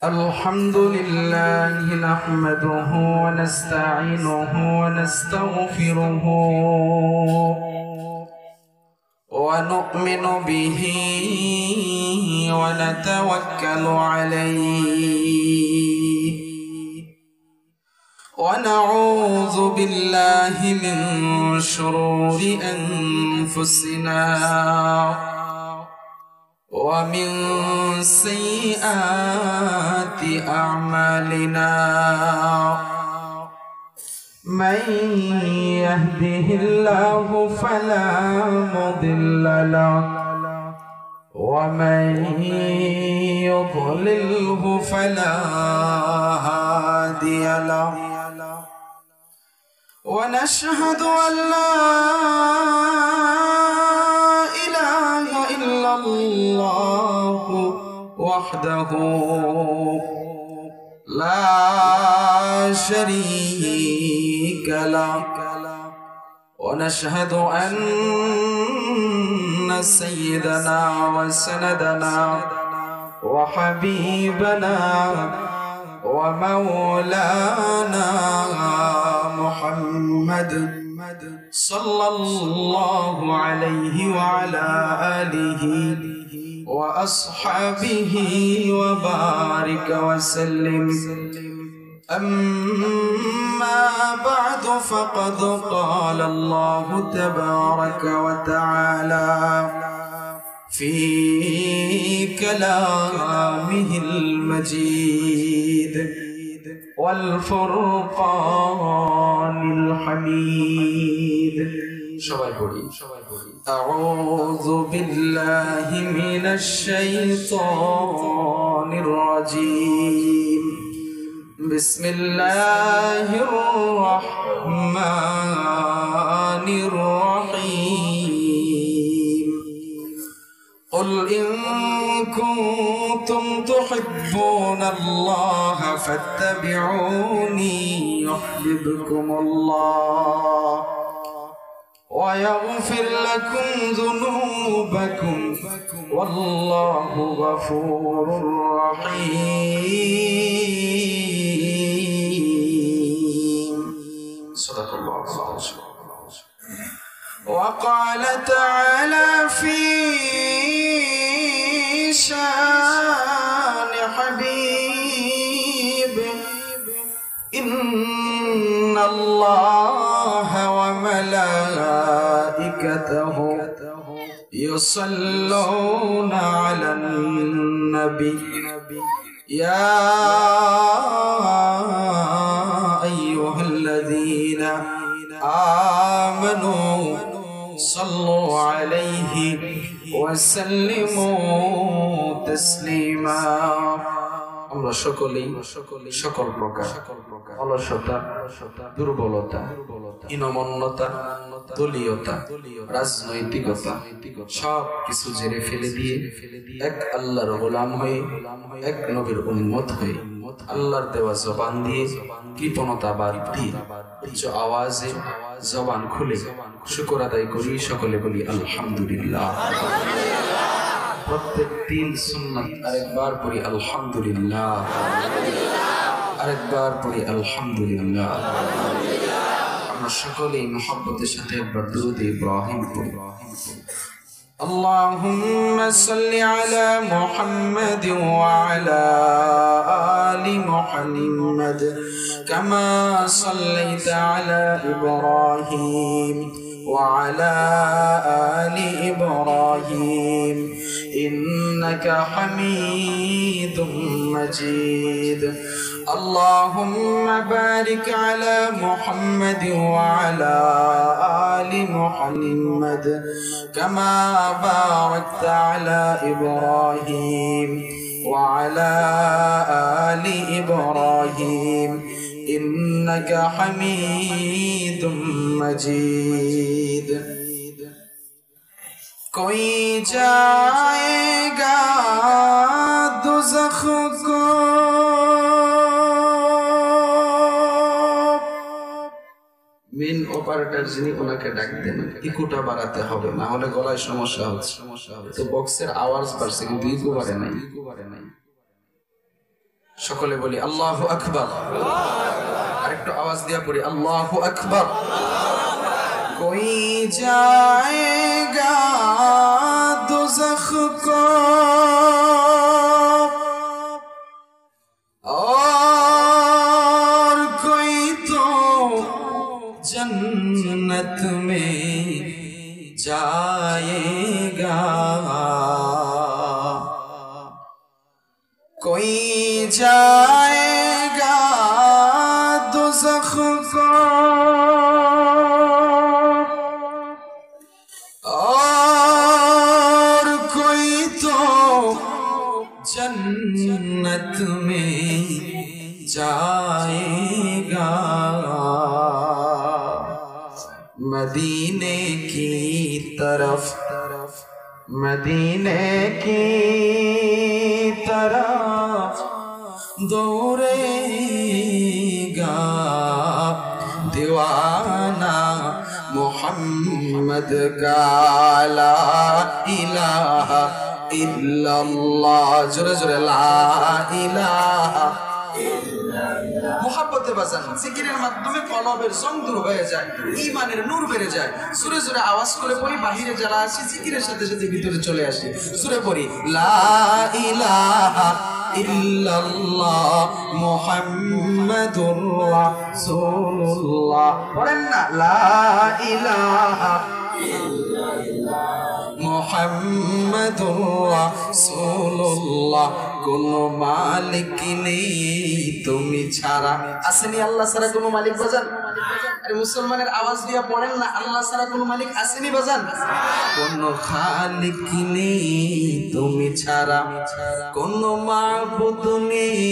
الحمد لله نحمده ونستعينه ونستغفره ونؤمن به ونتوكل عليه ونعوذ بالله من شرور أنفسنا ومن سيئات أعمالنا من يهده الله فلا مضل له ومن يضلله فلا هادي له ونشهد أن لا إله إلا الله وحده لا شريك له ونشهد أن سيدنا وسندنا وحبيبنا ومولانا محمد صلى الله عليه وعلى آله وأصحابه وبارك وسلم أما بعد فقد قال الله تبارك وتعالى في كلامه المجيد والفرقان الحميد أعوذ بالله من الشيطان الرجيم بسم الله الرحمن الرحيم قل إن كنتم تحبون الله فاتبعوني يحببكم الله ويغفر لكم ذنوبكم والله غفور رحيم صدق الله العظيم. وقال تعالى في شان حبيب إن الله وملائكته يصلون على النبي يا أيها الذين آمنوا صلوا عليه وسلموا تسليما আমরা সকলেই সকল প্রকার অলসতা, দুর্বলতা, হীনমন্যতা, দলীয়তা, রাজনৈতিকতা সব কিছু জেরে ফেলে দিয়ে এক আল্লাহর গোলাম হয়ে এক নবীর উম্মত হয়ে আল্লাহর দেওয়া জবান দিয়ে কৃপণতা বাদ দিয়ে উচ্চ আওয়াজে জবান খুলে শুকর আদায় করি। সকলে বলি আলহামদুলিল্লাহ। প্রত্যেক দিন সুন্নাত আরেকবার পড়ি আলহামদুলিল্লাহ, আরেকবার পড়ি আলহামদুলিল্লাহ। আমরা সকলেই মুহাব্বতের সাথে একবার দুরূদ ইব্রাহিম পড়ি। اللهم صل على محمد وعلى آل محمد كما صليت على إبراهيم وعلى آل إبراهيم إنك حميد مجيد. اللهم بارك على محمد وعلى آل محمد كما باركت على إبراهيم وعلى آل إبراهيم إنك حميد مجيد. कोई जाएगा दोज़ख को মেন অপারেটর যিনি ওনাকে ডাক দেন, ইকুটা বাড়াতে হবে, না হলে গলায় সমস্যা হচ্ছে। তো বক্সের আওয়াজ বাড়ছে কিন্তু ইকো বাড়ে নাই। সকলে বলি আল্লাহু আকবার। আরেকটু আওয়াজ দিয়া পড়ি আল্লাহু আকবার। कोई जाएगा दोज़ख को और कोई तो जन्नत में जाएगा। कोई जाएगा दोज़ख को और कोई तो जन्नत में जाएगा। मदीने की तरफ मदीने की तरफ दौड़ेगा दीवाना मोहम्मद का ला इलाहा इल्लल्लाह। जोरे जोरे ला इलाहा मोहब्बते बाजान জিকিরের মাধ্যমে কলবের জং দূর হয়ে যায়, ঈমানের নূর বেড়ে যায়। সুরে সুরে আওয়াজ করে পড়ি, বাহিরে যারা আসি জিকিরের সাথে সাথে ভিতরে চলে আসি। সুরে পড়ি লা ইলাহা ইল্লাল্লাহ মুহাম্মাদুর রাসূলুল্লাহ। পড়েন না লা ইলাহা ইল্লাল্লাহ মুহাম্মাদুর রাসূলুল্লাহ। কোন মালিক নেই তুমি ছাড়া। আসেনি আল্লাহ ছাড়া কোনো মালিক বাজান? আরে মুসলমানের আওয়াজ দিয়া পড়েন না আল্লাহ ছাড়া কোনো মালিক আসেনি বাজান? কোন খালিক নেই তুমি ছাড়া, কোন মাবুদ নেই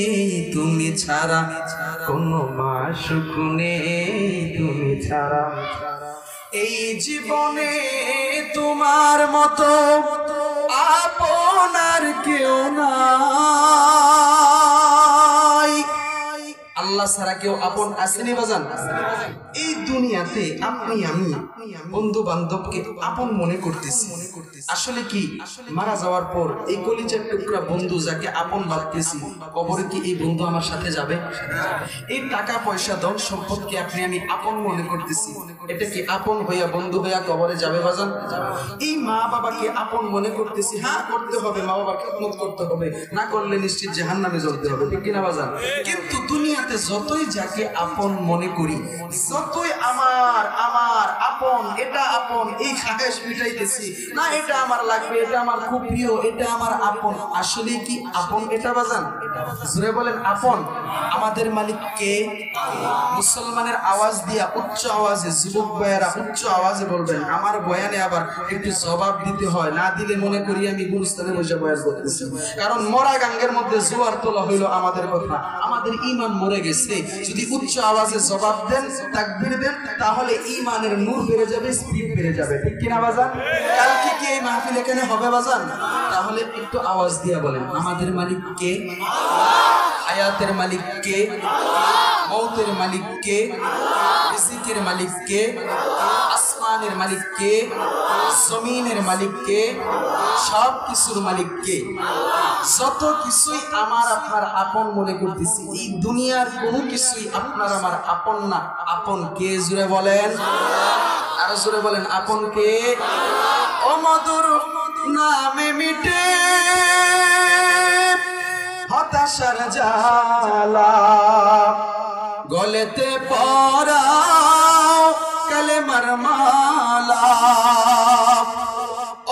তুমি ছাড়া, কোন মাশুক নেই তুমি ছাড়া। এই জীবনে তোমার মতো আপনার কেউ নাই। আল্লাহ ছাড়া কেউ আপন আসেনি বাজান? এই দুনিয়াতে আপনি আমি বন্ধু বান্ধবকে আপন মনে করতেছি, আসলে কি মারা যাওয়ার পর এই কলিজার টুকরা বন্ধু যাকে আপন ভাবতেছি, কবরে কি এই বন্ধু আমার সাথে যাবে? এই টাকা পয়সা ধন সম্পদকে আপনি আমি আপন মনে করতেছি, এটা কি আপন হইয়া বন্ধু হইয়া কবরে যাবে বাজান? এই মা বাবাকে আপন মনে করতেছি, হ্যাঁ করতে হবে, মা বাবার খেদমত করতে হবে, না করলে নিশ্চিত জাহান্নামে জ্বলতে হবে, ঠিক কিনা বাজান? কিন্তু দুনিয়াতে যতই যাকে আপন মনে করি, যতই আমার আমার আপন, এটা আপন, এই খাহেশ মিটাইতেছি, না এটা আমার লাগবে, এটা আমার খুব প্রিয়, এটা আমার আপন, আসলে কি আপন এটা বাজান? জোরে বলেন আপন। আমাদের মালিক কে? মুসলমানের আওয়াজ দিয়া উচ্চ আওয়াজে, যুবক ভাইয়েরা উচ্চ আওয়াজে বলবেন। আমার বয়ানে আবার একটু জবাব দিতে হয়, না দিলে মনে করি আমি গুরুস্থানে বসে বয়ান করতেছি। কারণ মরা গাঙ্গের মধ্যে জোয়ার তোলা হইলো আমাদের কথা, আমাদের ঈমান মরে গেছে। যদি উচ্চ আওয়াজে জবাব দেন, তাকবীর দেন, তাহলে ঈমানের নূর বেড়ে যাবে, স্পিড বেড়ে যাবে, ঠিক কিনা বাজান? কালকে কি এই মাহফিল এখানে হবে বাজান? তাহলে একটু আওয়াজ দিয়া বলেন আমাদের মালিক কে? হায়াতের মালিক কে? মৌতের মালিক কে? রিজিকের মালিক কে? আসমানের মালিক কে? জমিনের মালিক কে? সব কিছুর মালিক কে? যত কিছুই আমার আপনার আপন মনে করতেছি, এই দুনিয়ার কোনো কিছুই আপনার আমার আপন না। আপন কে? জুড়ে বলেন, আরো জুড়ে বলেন আপন কে? ও মধুর নামে মিটে হতাশার জ্বালা, গলেতে পরাও কালেমার মালা।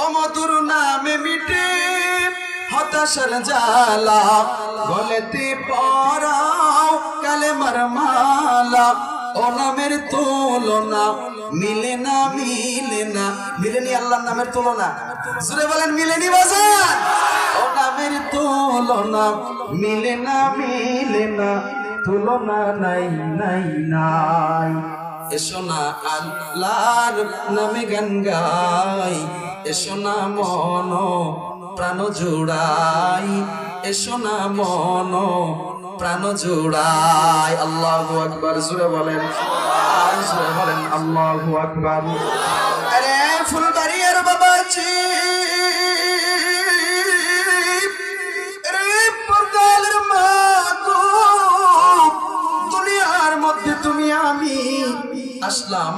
ও মধুর নামে মিটে হতাশার জ্বালা, গলেতে পরাও কালেমার মালা। ও নামের তুলনা মিলে না, মিলে না, মিলেনি আল্লাহর নামের তুলনা। জোরে বলেন মিলেনি বাজান? ও নামের তুলনা মিলে না, মিলে না, তুলনা নাই নাই নাই। এসো না আল্লাহর নামে গান গাই, এসো না মন প্রাণ জোড়াই, এসো না মন প্রাণ জোড়াই। আল্লাহু আকবার। জোরে বলেন, জোরে বলেন আল্লাহু আকবার। আরে ফুলবাড়িয়ার বাবাজি, রে পর্দালের মা গো, আসলাম,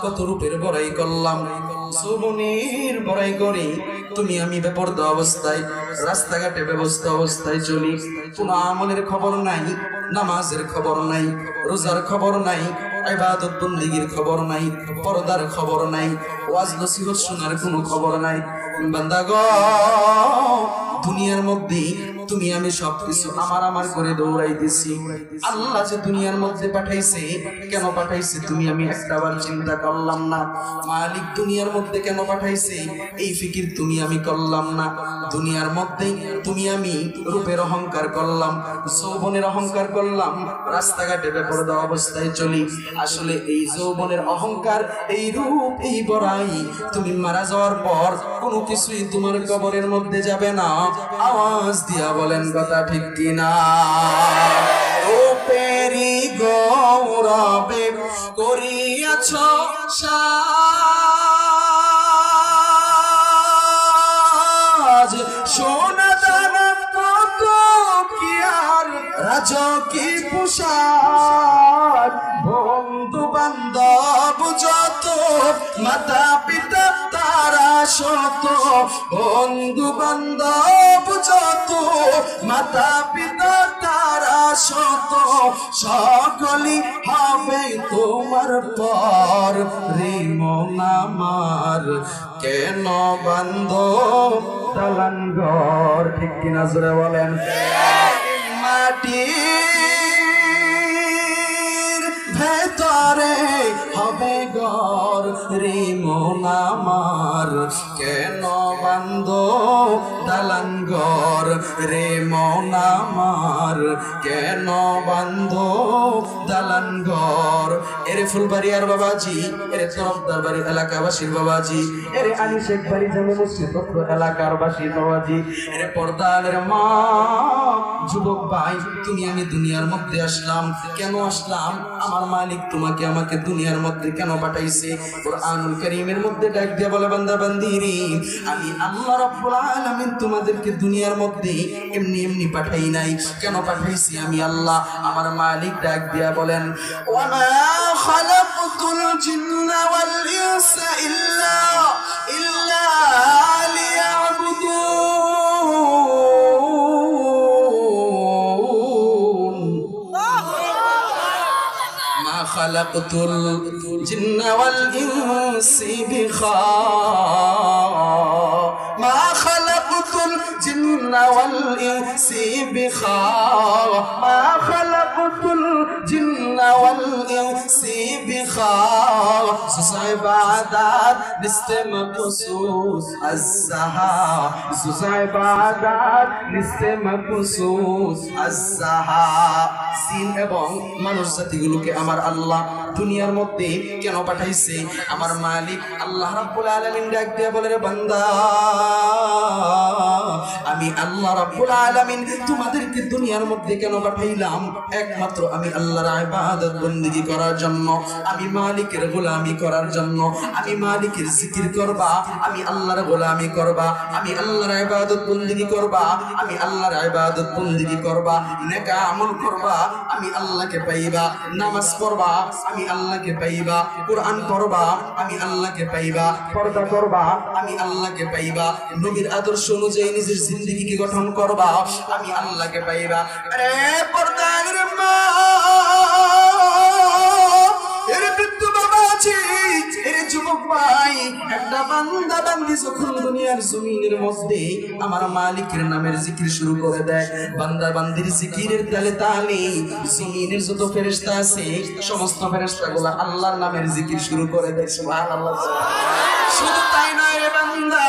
কত রূপের বড়াই করলাম, যৌবনের বড়াই করি, তুমি আমি বেপরদা অবস্থায় রাস্তাঘাটে ব্যবস্থা অবস্থায় চলি, কোনো আমলের খবর নাই, নামাজের খবর নাই, রোজার খবর নাই, ইবাদত বন্দেগীর খবর নাই, পর্দার খবর নাই, ওয়াজ নসিহত শোনার কোনো খবর নাই। বান্দা গো, দুনিয়ার মধ্যে তুমি আমি সবকিছু আমার করে দৌড়াইতেছি। আল্লাহ যে দুনিয়ার মধ্যে পাঠাইছে, কেন পাঠাইছে তুমি আমি একটাবার চিন্তা করলাম না। মালিক দুনিয়ার মধ্যে কেন পাঠাইছে এই ফিকির তুমি আমি করলাম না। দুনিয়ার মধ্যে তুমি আমি রূপের অহংকার করলাম, যৌবনের অহংকার করলাম, রাস্তাঘাটে বেপরদা অবস্থায় চলি। আসলে এই যৌবনের অহংকার, এই রূপ, এই বড়াই তুমি মারা যাওয়ার পর কোনো কিছুই তোমার কবরের মধ্যে যাবে না। আওয়াজ দিয়া বলেন কথা ঠিক কিনা? রূপেরি গৌরবে করিয়াছ সাজ, সোনা দানা কত কি আর রাজকি পোশাক, বন্ধু বান্ধব যত, মাতা পিতা তারা শত, বন্ধু বান্ধব যত, মাতা পিতা তারা শত, সকলই হবে তোমার পর। রে মন আমার কেন বান্ধ দালান ঘর? ঠিক কিনা জোরে বলেন? মাটির ভেতরে হবে ঘর, রে মন আমার কেন বান্ধ দালান ঘর, রে মন আমার কেন বান্ধ দালান ঘর। এরে ফুলবাড়িয়ার বাবাজি, এরে তরফদার বাড়ি এলাকাবাসীর বাবাজি, এরে আলী শেখ বাড়ি জামে মসজিদ এলাকার বাসী বাবাজি, এরে পর্দারের মা, যুবক ভাই, তুমি আমি দুনিয়ার মধ্যে আসলাম, কেন আসলাম? আমার মালিক তোমাকে আমাকে দুনিয়ার মধ্যে কেন পাঠাইছে? কুরআনুল কারীমের মধ্যে ডাক দিয়ে বলে, বান্দা বান্দিরি, আমি আল্লাহ রাব্বুল আলামিন তোমাদেরকে দুনিয়ার মধ্যে এমনি এমনি পাঠাই নাই। কেন পাঠাইছি আমি আল্লাহ? আমার মালিক ডাক দিয়া বলেন, ওয়ামা খালাকতুল জিন্না ওয়াল ইনসা ইল্লা লিয়াবুদুন। মা খালাকতুল জিন্না ওয়াল ইনসি মা খালাকতুল জিন্না ওয়াল ইনসি মা খালাকতুল জিন্না ওয়াল ইনসি ইবাদাত নিস্তে মখসুস আজ-যাহা, ইবাদাত নিস্তে মখসুস আজ-যাহা। জিন এবং মানুষ জাতিগুলোকে আমার আল্লাহ দুনিয়ার মধ্যে কেন পাঠাইছে? আমার মালিক আল্লাহ রাব্বুল আলামিন ডাক দিয়ে বলে, রে বান্দা, আমি আল্লাহ রাব্বুল আলামিন তোমাদেরকে দুনিয়ার মধ্যে কেন পাঠাইলাম? একমাত্র আমি আল্লাহর ইবাদত বندگی করার জন্য, আমি মালিকের গোলামি করার জন্য। আমি মালিকের জিকির করবা, আমি আল্লাহর গোলামি করবা, আমি আল্লাহর ইবাদত বندگی করবা, আমি আল্লাহর ইবাদত বندگی করবা, নেক আমল করবা, আমি আল্লাহকে পাইবা, নামাজ পড়বা, আমি আল্লাহকে পাইবা, কুরআন পড়বা, আমি আল্লাহকে পাইবা, পর্দা করবা, আমি আল্লাহকে পাইবা, নবীর আদর্শ অনুযায়ী নিজের জিন্দেগিকে গঠন করবা, আমি আল্লাহকে পাইবা। আরে পর্দার মা, এরে বৃদ্ধ বাবাজি, এরে যুবক ভাই, একটা বান্দা বান্দি যখন দুনিয়ার জমিনের মধ্যে আমার মালিকের নামের জিকির শুরু করে দেয়, বান্দা বান্দির জিকিরের তালে তালে জমিনের যত ফেরেশতা আছে সমস্ত ফেরেশতাগুলো আল্লাহর নামের জিকির শুরু করে দেয়। সুবহানাল্লাহ। শুধু তাই নয় রে বান্দা,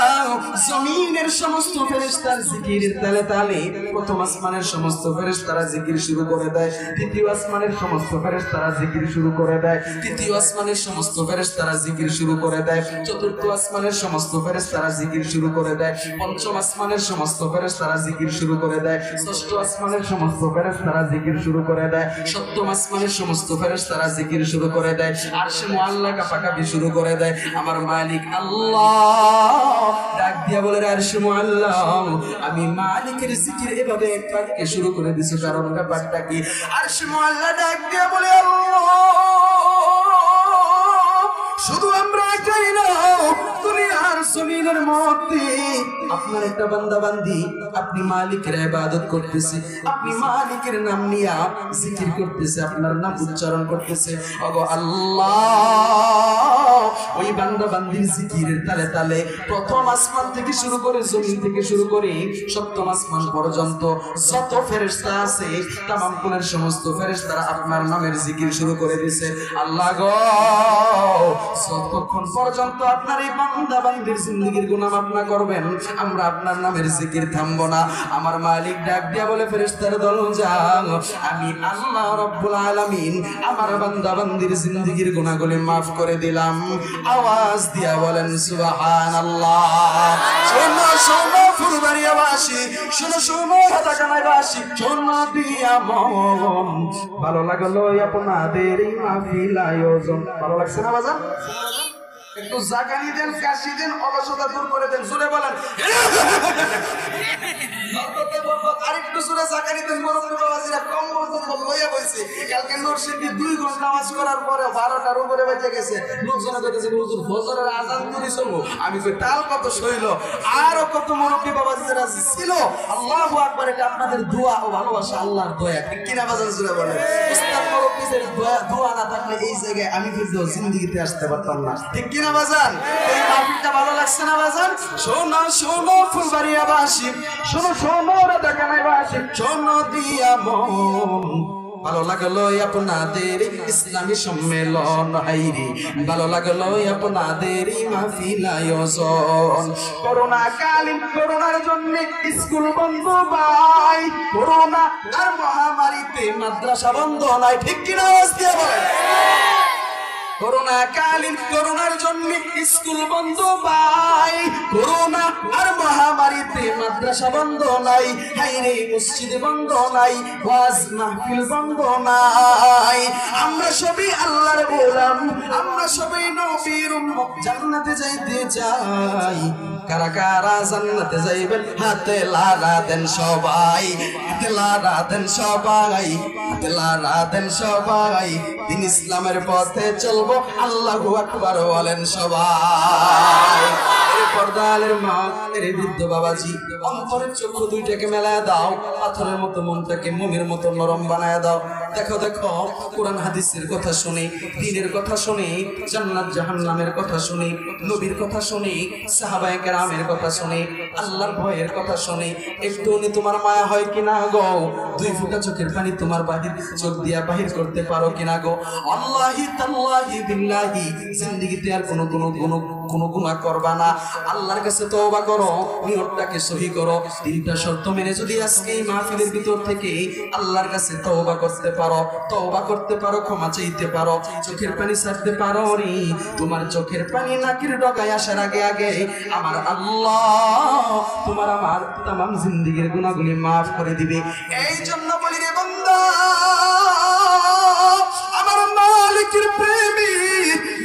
জমিনের সমস্ত ফেরেশতার জিকিরের তালে তালে প্রথম আসমানের সমস্ত ফেরেশতারা জিকির শুরু করে দেয়, দ্বিতীয় আসমানের সমস্ত ফেরেশতারা জিকির শুরু করে দেয়, তৃতীয় আসমানের সমস্ত ফেরেশতারা জিকির শুরু করে দেয়, চতুর্থ আসমানের সমস্ত ফেরেশতারা জিকির শুরু করে দেয়, পঞ্চম আসমানের সমস্ত ফেরেশতারা জিকির শুরু করে দেয়, ষষ্ঠ আসমানের সমস্ত ফেরেশতারা জিকির শুরু করে দেয়, সপ্তম আসমানের সমস্ত ফেরেশতারা জিকির শুরু করে দেয়, আরশে মুআল্লা কাঁপাকাঁপি শুরু করে দেয়। আমার মালিক আল্লাহ ডাক দিয়া বলে, আরশে মুআল্লা, আমি মালিকের জিকির এভাবে একবারকে শুরু করে দিছি, কারণ ব্যাপারটা কি? আরশে মুআল্লা ডাক দিয়া বলে, আল্লাহ শুধু আমরা একাই না, দুনিয়ার জমিনের মধ্যে আপনার একটা বান্দা বান্দি আপনি মালিকের ইবাদত করতেছে, আপনি মালিকের নাম নিয়া জিকির করতেছে, আপনার নাম উচ্চারণ করতেছে। ওগো আল্লাহ, ওই বান্দা বান্দির জিকিরের তালে তালে প্রথম আসমান থেকে শুরু করে জমিন থেকে শুরু করে সপ্তম আসমান পর্যন্ত যত ফেরেশতা আছে তামাম কোনের সমস্ত ফেরেশতারা আপনার নামের জিকির শুরু করে দিয়েছে। আল্লাহ গো, যতক্ষণ পর্যন্ত আপনার এই বান্দা বান্দির জিন্দেগীর গুনাহ মাফ না করবেন আমরা আপনার নামের জিকির থামবো না। আমার মালিক ডাক দিয়া বলে, ফেরেশতার দল যাও, আমি আল্লাহ রাব্বুল আলামিন আমার বান্দা বান্দির জিন্দেগীর গুনাহগুলি মাফ করে দিলাম। আওয়াজ দিয়া বলেন সুবহানাল্লাহ। শোনো শোনো ফুলবাড়িয়াবাসী, শোনো শোনো হাতাকানাইবাসী, শোনো দিয়া মন, ভালো লাগলো আপনাদের এই মাহফিল আয়োজন। ভালো লাগছে না বাজান? একটু জাগানি দেন, কাশি দেন, অলসতা দূর করে দেন, জোরে বলেন। আরেকটু জোরে জাগানি দেন, মুরব্বি বাবাজিরা কম লইয়া বইছে। কালকে নরসিংদী 2 ঘন্টা নামাজ করার পরে 12টার উপরে বেজে গেছে। লোকজনে কইতেছে হুজুর ফজরের আযান তুলি চলবো। আমি কই তাল কত সইল, আরো কত মুরব্বি বাবাজিরা ছিল। আল্লাহু আকবার। এটা আপনাদের দোয়া ও ভালোবাসা, আল্লাহর দয়া। ঠিক কিনা বাজান? জোরে বলেন। উস্তাদ মুরব্বিদের দোয়া না থাকলে এই জায়গায় আমি কিন্তু জিন্দেগিতে আসতে পারতাম না। ঠিক কিনা বাজান? এই মাহফিলটা ভালো লাগছে না বাজান? শোনো শোনো ফুলবাড়িয়াবাসী, শোনো শোনো রাধাকানাইবাসী, শোনো দিয়া মন, ভালো লাগলো আপনাদের ইসলামী সম্মেলন, হাইরে ভালো লাগলো আপনাদের মাহফিল আয়োজন। করোনা কালীন করোনার জন্য স্কুল বন্ধ ভাই, করোনা আর মহামারীতে মাদ্রাসা বন্ধ নাই। ঠিক কিনা? আওয়াজ দিয়ে বলেন। করোনা কালীন করোনার জন্য স্কুল বন্ধ ভাই, করোনা আর মহামারীতে মাদ্রাসা বন্ধ নাই, হাইরে মসজিদ বন্ধ নাই, ওয়াজ মাহফিল বন্ধ নাই। আমরা সবাই আল্লাহর গোলাম, আমরা সবাই নবীর উম্মত, জান্নাতে যাইতে চাই। কারা কারা জান্নাতে যাইবেন হাতে লারা দেন সবাই, হাতে লারা দেন সবাই, হাতে লারা দেন সবাই। দিন ইসলামের পথে চলবো, আল্লাহু আকবার বলেন সবাই। পর্দালের মা, এর বৃদ্ধ বাবাজি, অন্তরের চক্ষু দুইটাকে মেলায় দাও, পাথরের মতো মনটাকে মোমের মতো নরম বানায় দাও। দেখো দেখো, কোরআন হাদিসের কথা শুনে, দ্বীনের কথা শুনে, জান্নাত জাহান্নামের কথা শুনে, নবীর কথা শুনে, সাহাবায়ে কেরামের কথা শুনে, আল্লাহর ভয়ের কথা শুনে একটু তোমার মায়া হয় কিনা গো? 2 ফোঁটা চোখের পানি তোমার বাহির চোখ দিয়া বাহির করতে পারো কিনা গো? আল্লাহি তাল্লাহি বিল্লাহি, জিন্দেগিতে আর কোনো গুনাহ করবা না। আল্লাহর কাছে তওবা করো, নিয়তটাকে সহি করো। 3টা শর্ত মেনে যদি আজকে এই মাহফিলের ভিতর থেকে আল্লাহর কাছে তওবা করতে পারো, ক্ষমা চাইতে পারো, চোখের পানি ছাড়তে পারো রে, তোমার চোখের পানি নাকের ডগায় আসার আগে আগে আমার আল্লাহ তোমার আমার तमाम জিন্দেগীর গুনাহগুলি maaf করে দিবে। এই জন্য বলি রে বান্দা, আমার মালিকের প্রেমে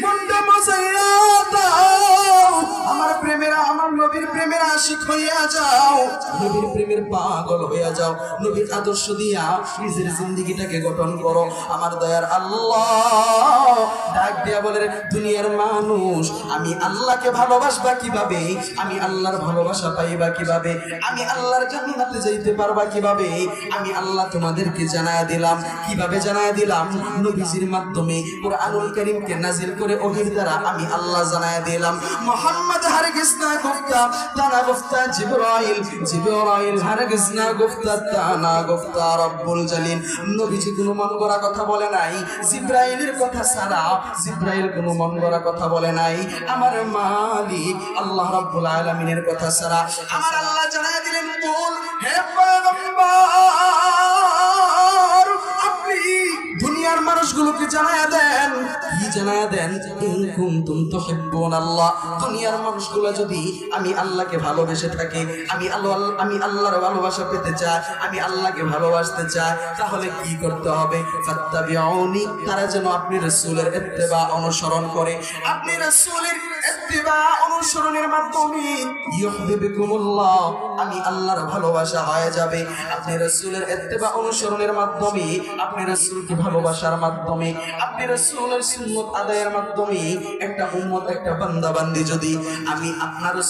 মনটা মজাইয়া দাও, আমার প্রেমের আমার নবীর প্রেমের আশিক হইয়া যাও, নবীর প্রেমের পাগল হইয়া যাও, নবীর আদর্শ দিয়া নিজের জিন্দেগিটাকে গঠন করো। আমার দয়ার আল্লাহ ডাক দিয়া বলে, দুনিয়ার মানুষ আমি আল্লাহকে ভালোবাসবা কিভাবে, আমি আল্লাহর ভালোবাসা পাইবা কিভাবে, আমি আল্লাহর জান্নাতে যাইতে পারবা কিভাবে, আমি আল্লাহ তোমাদেরকে জানায়া দিলাম। কিভাবে জানায়া দিলাম? নবীজির মাধ্যমে কুরআনুল কারীমকে নাজিল করে ওহীর দ্বারা আমি আল্লাহ জানায়া দিলাম। মুহাম্মদ হারগিজ না গুফতা তানা গুফতা জিবরাইল, জিবরাইল হারগিজ না গুফতা তানা গুফতা রব্বুল জালিল। নবীজি কোনো মন গড়া কথা বলে নাই, জিবরাইলের কথা ছাড়া জিবরাইল কোনো মন গড়া কথা বলে নাই। আমার মালিক আল্লাহ রাব্বুল আলামিনের কথা ছাড়া আমার আল্লাহ জানায়া দিলেন, বল হে পয়গম্বর আপনি দুনিয়ার মানুষগুলোকে জানায়া দেন। কি জানায়া দেন? ইন কুনতুম তুহিব্বুনাল্লাহ, দুনিয়ার মানুষগুলো যদি আমি আল্লাহকে ভালোবেসে থাকে, আমি আল্লাহর ভালোবাসা পেতে চাই, আমি আল্লাহকে ভালোবাসতে চাই, তাহলে কি করতে হবে? ফাত্তাবিউনি, তারা যেন আপনি রাসূলের ইত্তেবা অনুসরণ করে, আপনি রাসূলের ইত্তিবা অনুসরণের মাধ্যমে ইউহিব্বুকুমুল্লাহ আমি আল্লাহর ভালোবাসা হয়ে যাবে। আপনি রাসূলের ইত্তিবা অনুসরণের মাধ্যমে, আপনি রাসূলকে ভালোবাসার মাধ্যমে, আপনি রাসূলের সুন্নাত আদায়ের মাধ্যমে একটা উম্মত, একটা বান্দা বান্দি যদি আমি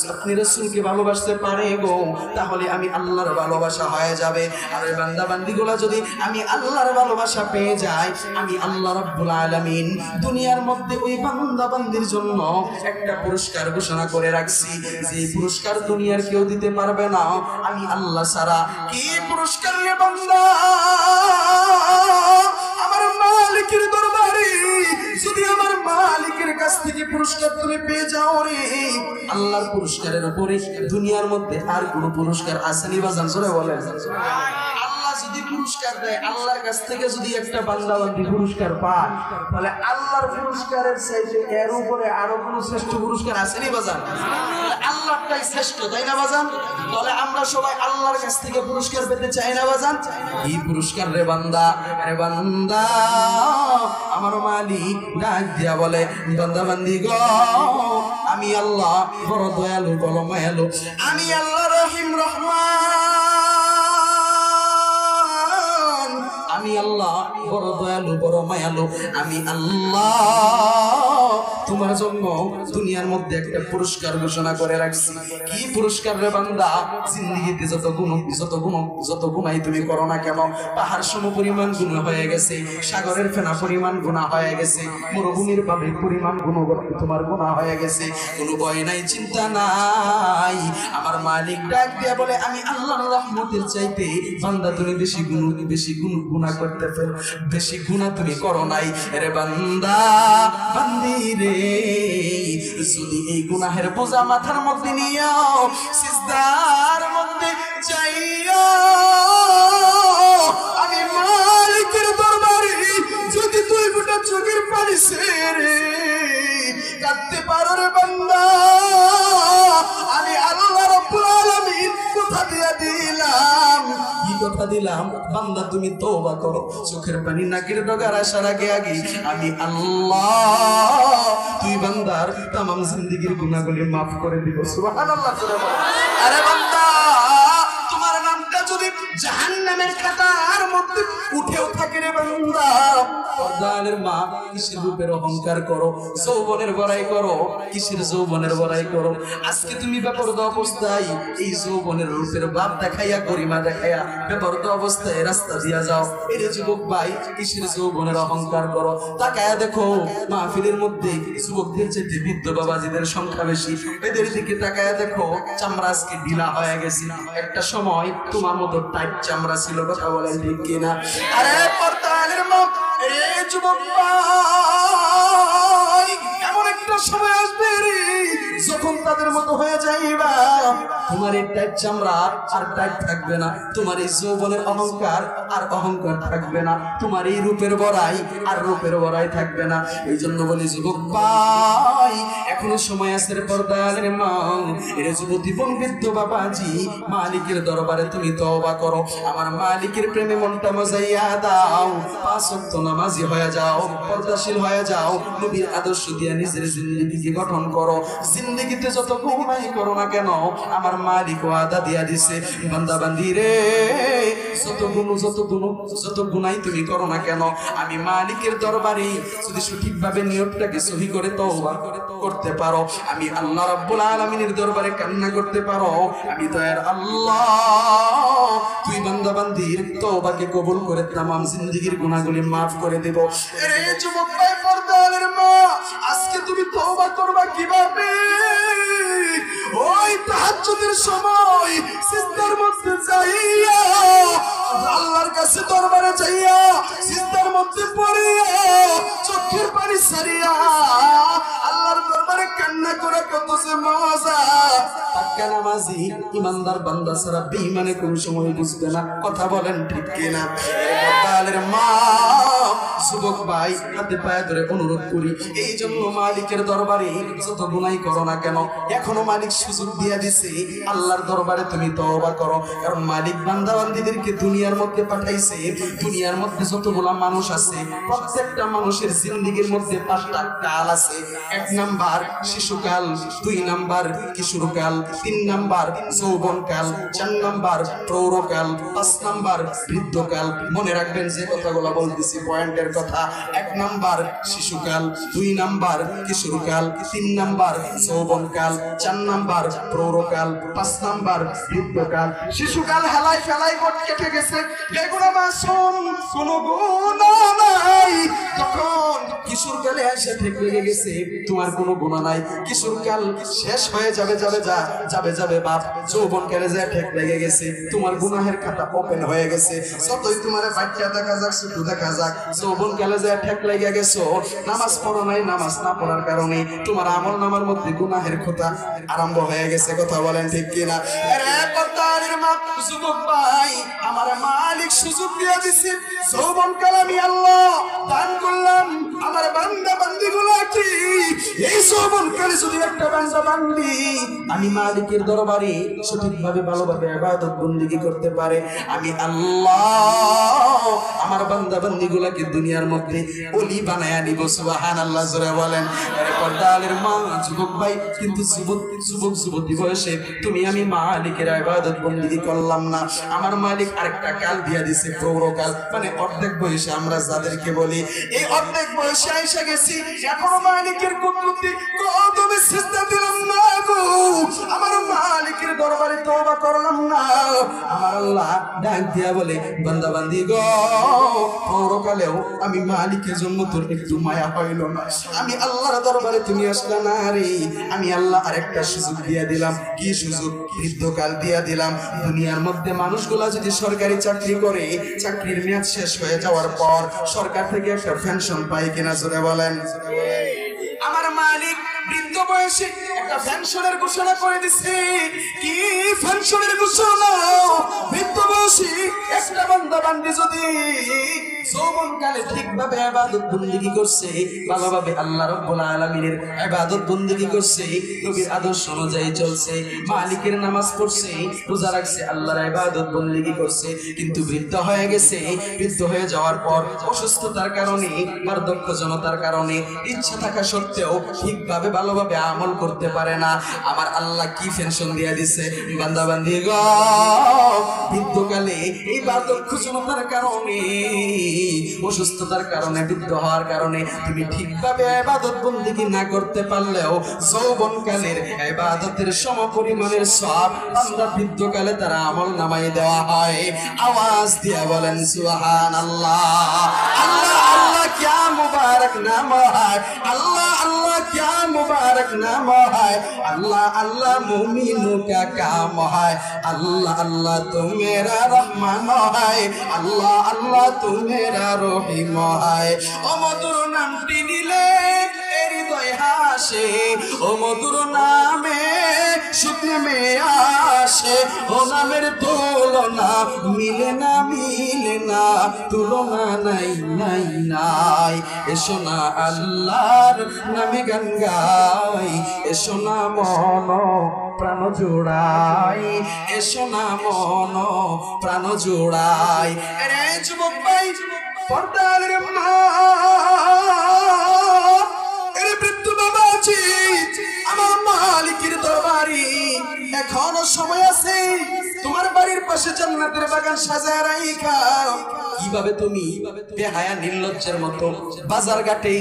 আপনি রাসূলকে ভালোবাসতে পারে গো, তাহলে আমি আল্লাহর ভালোবাসা হয়ে যাবে। আর ওই বান্দা বান্দিগুলা যদি আমি আল্লাহর ভালোবাসা পেয়ে যাই, আমি আল্লাহ রাব্বুল আলামিন দুনিয়ার মধ্যে ওই বান্দা বান্দির জন্য একটা পুরস্কার ঘোষণা করে রাখছি, যে পুরস্কার দুনিয়ার কেউ দিতে পারবে না আমি আল্লাহ ছাড়া। কি পুরস্কার রে বান্দা? আমার মালিকের দরবারে যদি আমার মালিকের কাছ থেকে পুরস্কার তুমি পেয়ে যাও রে, আল্লাহর পুরস্কারের উপরে দুনিয়ার মধ্যে আর কোনো পুরস্কার আসেনি বাজান? জোরে বলেন। আল্লাহ যদি পুরস্কার দেয়, আল্লাহর কাছ থেকে যদি একটা বান্দা বান্দি পুরস্কার পায়, তাহলে আল্লাহর পুরস্কারের চাইতে এর উপরে আরো কোনো শ্রেষ্ঠ পুরস্কার আসেনি বাজান? আল্লাহটাই শ্রেষ্ঠ, তাই না বাজান? তাহলে আমরা সবাই আল্লাহর কাছ থেকে পুরস্কার পেতে চাই না বাজান? এই পুরস্কার রে বান্দা, আরে বান্দা আমার মালিক ডাক দিয়া বলে, বান্দা বান্দি গো আমি আল্লাহ বড় দয়ালু, বড় মায়ালু, আমি আল্লাহ রহিম রহমান, আমি আল্লাহ বড় দয়ালু, বড় মায়ালু, আমি আল্লাহ তোমার জন্য দুনিয়ার মধ্যে একটা পুরস্কার ঘোষণা করে রাখছি। কি পুরস্কার রে বান্দা? জিন্দেগিতে যত গুনাহ তুমি করো না কেন, পাহাড় সম পরিমাণ গুনাহ হয়ে গেছে, সাগরের ফেনা পরিমাণ গুনাহ হয়ে গেছে, মরুভূমির পাবে পরিমাণ গুনাহ তোমার গুনাহ হয়ে গেছে, কোনো ভয় নাই, চিন্তা নাই। আমার মালিক ডাক দিয়া বলে, আমি আল্লাহর রহমতের চাইতে বান্দা তুমি বেশি গুনাহ করতে ফেলো, বেশি গুনাহ তুমি করো নাই রে বান্দা বান্দি রে। যদি এই গুনাহের বোঝা মাথার মধ্যে নিও, সিজদার মধ্যে যাইও, আমি মালিকের দরবারে যদি তুই গোটা চোখের পানি ছেড়ে কাঁদতে পারো রে বান্দা, আমি আল্লাহ রাব্বুল আলামিন কথা দিয়া দিলাম। কি কথা দিলাম? বান্দা তুমি তওবা করো, চোখের পানি নাকের ডগার আসার আগে আমি আল্লাহ তুই বান্দার তামাম জিন্দেগীর গুনাহগুলি মাফ করে দিব। সুবহানাল্লাহ। আরে বান্দা তোমার নামটা যদি জাহান্নামের খাতার মধ্যে উঠেও থাকে রে বান্দা, পর্দানের মা কিসের রূপের অহংকার করো, যৌবনের বড়াই করো, কিসের যৌবনের বড়াই করো? আজকে তুমি বেপরদা অবস্থায় এই যৌবনের রূপের ভাব দেখাইয়া, গরিমা দেখাইয়া বেপরদা অবস্থায় রাস্তা দিয়া যাও। এরে যুবক ভাই, কিসের যৌবনের অহংকার করো? তাকায়া দেখো মাহফিলের মধ্যে যুবকদের চেয়ে বৃদ্ধ বাবাজিদের সংখ্যা বেশি, এদের দিকে তাকায়া দেখো চামড়া আজকে ঢিলা হয়ে গেছে। একটা সময় তোমার মতো টাইট চামড়া ছিল, কথা বলেন ঠিক কিনা? আরে পর্দানের মা, এ যুবক ভাই, এমন একটা সময় আসবে রে যখন তাদের মতো হয়ে যাইবা, তোমার এই টাইট চামড়া আর টাইট থাকবে না, তোমার এই যৌবনের অহংকার আর অহংকার থাকবে না, তোমার এই রূপের বড়াই আর রূপের বড়াই থাকবে না। এই জন্য বলি যুবক ভাই, এখনো সময় আছে রে পর্দানের মা, এর যুবতী বৃদ্ধ বাবাজি, মালিকের দরবারে তুমি তওবা করো, আমার মালিকের প্রেমে মনটা মজাইয়া দাও, 5 ওয়াক্ত নামাজি হয়ে যাও, পর্দাশীল হয়ে যাও, নবীর আদর্শ দিয়ে নিজের জিন্দেগিকে গঠন করো। জিন্দেগিতে যত গুনাহ করো না কেন, আমার মালিক ওয়াদা দিয়া দিছে, বান্দা বান্দি রে যত গুনাহ তুমি করো না কেন, আমি মালিকের দরবারে যদি সঠিকভাবে নিয়তটাকে সহি করে তওবা করতে পারো, আমি আল্লাহ রাব্বুল আলামিনের দরবারে কান্না করতে পারো, আমি দয়ার আল্লাহ তুই বান্দা বান্দির তওবাকে কবুল করে তামাম জিন্দেগীর গুনাহগুলি maaf করে দেব। রে যুবক ভাই, পর্দানের মা, আজকে তুমি তওবা করবা কিভাবে? ওই তাহাজ্জুদের সময় সিজদার মধ্যে যাইয়া, আল্লাহর কাছে দরবারে যাইয়া সিজদার মধ্যে পড়িয়া, চোখের পানি ছাড়িয়া আল্লাহর দরবারে কান্না করে কত যে মজা। পাক্কা নামাজি ইমানদার বান্দা ছাড়া বেঈমানে কোন সময় বুঝবে না, কথা বলেন ঠিক কিনা? পর্দানের মা, যুবক ভাই হাতে পায়ে ধরে অনুরোধ করি, এই জন্য মালিকের দরবারে যত গুনাই করো না কেন, এখনো মালিক সুযোগ দিয়ে দিছে, আল্লাহর দরবারে তুমি তওবা করো। কারণ মালিক বান্দা বান্দীদেরকে দুনিয়ার মধ্যে পাঠাইছে। দুনিয়ার মধ্যে যতগুলা মানুষ আছে, প্রত্যেকটা মানুষের জিন্দেগির মধ্যে 5টা কাল আছে। 1 নাম্বার শিশুকাল, 2 নাম্বার কিশোরকাল, 3 নাম্বার যৌবনকাল, 4 নাম্বার প্রৌঢ়কাল, 5 নাম্বার বৃদ্ধকাল। মনে রাখবেন যে কথাগুলো বলতেছি পয়েন্টের কথা। 1 নাম্বার শিশুকাল, 2 নাম্বার কিশোরকাল, 3 নাম্বার যৌবনকাল, 4 নাম্বার প্রৌঢ়কাল, 5 নাম্বার বৃদ্ধকাল। শিশুকাল হেলাই ফেলাই কট কেটে গেছে, বেগুনা মাসুম কোনো গুনাহ নাই। তখন কিশোরকালে এসে ঠিক লেগে গেছে, তোমার কোনো গুনাহ নাই। কিশোরকাল শেষ হয়ে যাবে যাবে বাপ, যৌবনকালে যে ঠিক লেগে গেছে, তোমার গুনাহের খাতা ওপেন হয়ে গেছে। যতই তোমার বাচ্চা দেখা যাক, ছোট দেখা যাক, যৌবনকালে যে ঠিক লেগে গেছো, নামাজ পড়ো নাই, নামাজ না পড়ার কারণে তোমার আমল নামার মধ্যে গুনাহের খাতা আরম্ভ হয়ে গেছে। কথা বলেন ঠিক কিনা? আরে পর্দার মা যুবক ভাই, আমার মালিক সুযোগ দিয়ে দিছে। যৌবনকাল আমি আল্লাহ দান করলাম আমার বান্দা বান্দীগুলোকে। এই যৌবনকালে যদি একটা বান্দা বান্দি আমি মালিকের দরবারে সঠিকভাবে ভালোভাবে ইবাদত বন্দেগী করতে পারে, আমি আল্লাহ আমার বান্দা বান্দীগুলোকে দুনিয়ার মধ্যে ওলি বানায়া নিব। সুবহানাল্লাহ জোরে বলেন। আরে পর্দার মা যুবক ভাই, কিন্তু যুবক যুবতী বয়সে তুমি আমি মালিকের ইবাদত বন্দেগী করলাম না, আমার মালিক আরেকটা কাল দিয়া দিছে, প্রৌঢ়কাল। মানে অর্ধেক বয়সে আমরা যাদেরকে বলি এই অর্ধেক বয়সে এসে গেছি, এখনো মালিকের কদমে সিজদা দিলাম না গো, আমার মালিকের দরবারে তওবা করলাম না। আমার আল্লাহ ডাক দিয়া বলে, বান্দা বান্দি গো, প্রৌঢ়কালেও আমি মালিকের জন্য তোর একটু মায়া হইল না, আমি আল্লাহর দরবারে তুমি আসলা না রে। আমি আল্লাহ আরেকটা সুযোগ দিয়া দিলাম। কি সুযোগ? বৃদ্ধকাল দিয়া দিলাম। দুনিয়ার মধ্যে মানুষগুলা যদি সরকারি চাকরি করে, চাকরির মেয়াদ শেষ হয়ে যাওয়ার পর সরকার থেকে একটা পেনশন পায় কিনা জোরে বলেন? আমার মালিক বৃদ্ধ বয়সে একটা পেনশনের ঘোষণা করে দিছে। কি পেনশনের ঘোষণা? বৃদ্ধ বয়সে একটা বান্দা বান্দি যদি যৌবনকালে ঠিকভাবে ইবাদত বন্দেগী করছে, ভালোভাবে আল্লাহ রাব্বুল আলামিনের ইবাদত বন্দেগী করছে, নবীর আদর্শ অনুযায়ী চলছে, মালিকের নামাজ পড়ছে, রোজা রাখছে, আল্লাহর ইবাদত বন্দেগী করছে, কিন্তু বৃদ্ধ হয়ে গেছে। বৃদ্ধ হয়ে যাওয়ার পর অসুস্থতার কারণে, বার্ধক্যজনতার কারণে ইচ্ছা থাকা সত্ত্বেও ঠিকভাবে ভালোভাবে আমল করতে পারে না। আমার আল্লাহ কি পেনশন দিয়ে দিছে? বান্দা বান্দি গো, বৃদ্ধকালে এই বার্ধক্যজনতার কারণে, অসুস্থতার কারণে, বৃদ্ধ হওয়ার কারণে তুমি ঠিকভাবে ইবাদত বন্দেগী না করতে পারলেও যৌবনকালের ইবাদতের সমপরিমাণের সওয়াব বান্দা বৃদ্ধকালে তারা আমল নামায় দেওয়া হয়। আওয়াজ দিয়া বলেন সুবহানাল্লাহ। আল্লাহ আল্লাহ क्या मुबारक नाम है, अल्लाह अल्लाह क्या मुबारक नाम है, अल्लाह अल्लाह मोमिनों का काम है, अल्लाह अल्लाह तू मेरा रहमान है, अल्लाह अल्लाह तू मेरा रहीम है। ओ मधुर नामটি নিলে হৃদয় হাসে, ও মধুর নামে সুখ নেমে আসে, ও নামের তুলনা মিলে না, মিলে না, তুলনা নাই নাই নাই। এসো না আল্লাহর নামে গান গাই, এসো না মন প্রাণ জোড়াই, এসো না মন প্রাণ জোড়াই। রে যুবক ভাই, পর্দার মা, এরে বৃদ্ধ বাবাজি, আমার মালিকের দরবারে এখনো সময় আছে। তোমার বাড়ির পাশে জান্নাতের বাগান সাজায় রাখা। কিভাবে তুমি বেহায়া নির্লজ্জের মতো বাজার ঘাটে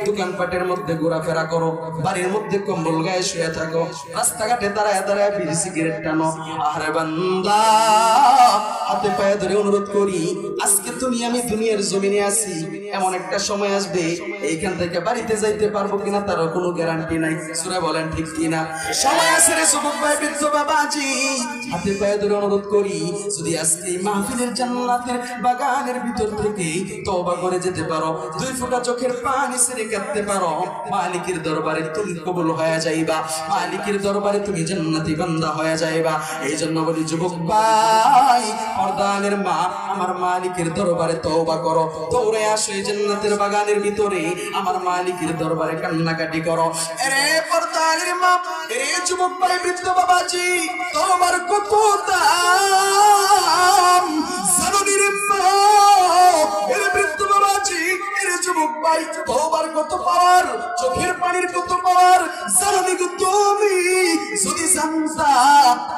দোকানপাটের মধ্যে ঘোরাফেরা করো, বাড়ির মধ্যে কম্বল গায়ে শুয়ে থাকো, রাস্তাঘাটে দাঁড়ায় দাঁড়ায় বিড়ি সিগারেট টানো। আরে বান্দা, হাতে পায়ে ধরে অনুরোধ করি, আজকে তুমি আমি দুনিয়ার জমিনে আছি, এমন একটা সময় আসবে এইখান থেকে বাড়িতে যাইতে পারবো কিনা তারও কোনো গ্যারান্টি নাই। সূরা বলেন ঠিক কিনা? সময় আছে রে যুবক ভাই, বৃদ্ধ বাবাজি, হাতে পায়ে ধরে অনুরোধ করি, যদি আজকে এই মাহফিলের জান্নাতের বাগানের ভিতর থেকে তওবা করে যেতে পারো, দুই ফোঁটা চোখের পানি ছেড়ে কাঁদতে পারো, মালিকের দরবারে তুমি কবুল হয়ে যাইবা, মালিকের দরবারে তুমি জান্নাতি বান্দা হয়ে যাইবা। এই জন্য বলি যুবক ভাই, পর্দানের মা, আমার মালিকের দরবারে তওবা করো, দৌড়ে আসো এই জান্নাতের বাগানের ভিতরে, আমার মালিকের দরবারে কান্নাকাটি করো। এরে পর্দানের মা, এ যুবক ভাই, বৃদ্ধ বাবাজি, তওবার কত দাম জানি রে মা, এরে বৃদ্ধ বাবাজি, এরে যুবক ভাই, তওবার কত পাওয়ার, চোখের পানির কত পাওয়ার জানি গো তুমি। যদি জানতা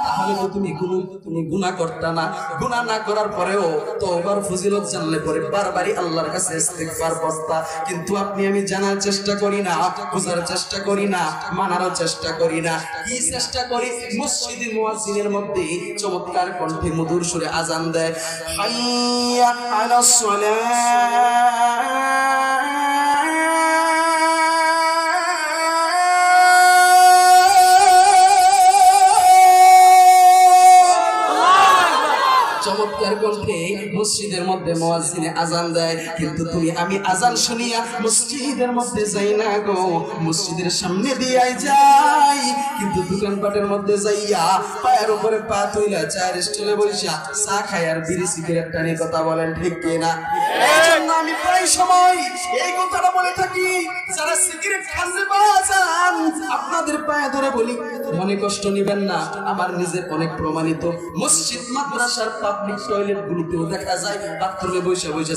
তাহলে তো তুমি গুনাহ করতা না। গুনাহ না করার পরেও তওবার ফজিলত জানলে পরে বারবারই আল্লাহর কাছে ইস্তিগফার করতা। কিন্তু আপনি আমি জানার চেষ্টা করি না, বোঝার চেষ্টা করি না, মানার চেষ্টা করি না। কি চেষ্টা করি? মসজিদে মুয়াজ্জিনের মধ্যে চমৎকার কণ্ঠে মধুর সুরে আজান দেয়, হাইয়া আলাস সালাহ, চমৎকার কণ্ঠে মসজিদের মধ্যে মুয়াজ্জিনে আজান দেয়। কিন্তু তুমি আমি আজান শুনিয়া মসজিদের মধ্যে যাই না গো, মসজিদের সামনে দিয়ে যাই, কিন্তু দোকানপাটের মধ্যে যাইয়া পায়ের উপরে পা তুইলা চায়ের স্টলে বসিয়া চা খাই আর বিড়ি সিগারেট টানি। কথা বলেন ঠিক কিনা? এই জন্য আমি প্রায় সময় এই কথাটা বলে থাকি, যারা সিগারেট খান রে বাজান, আপনাদের পায়ে ধরে বলি মনে কষ্ট নিবেন না, আমার নিজের অনেক প্রমাণিত। মসজিদ মাদ্রাসার পাবলিক টয়লেট গুলোতেও দেখা যায় বাথরুমে বসে বসে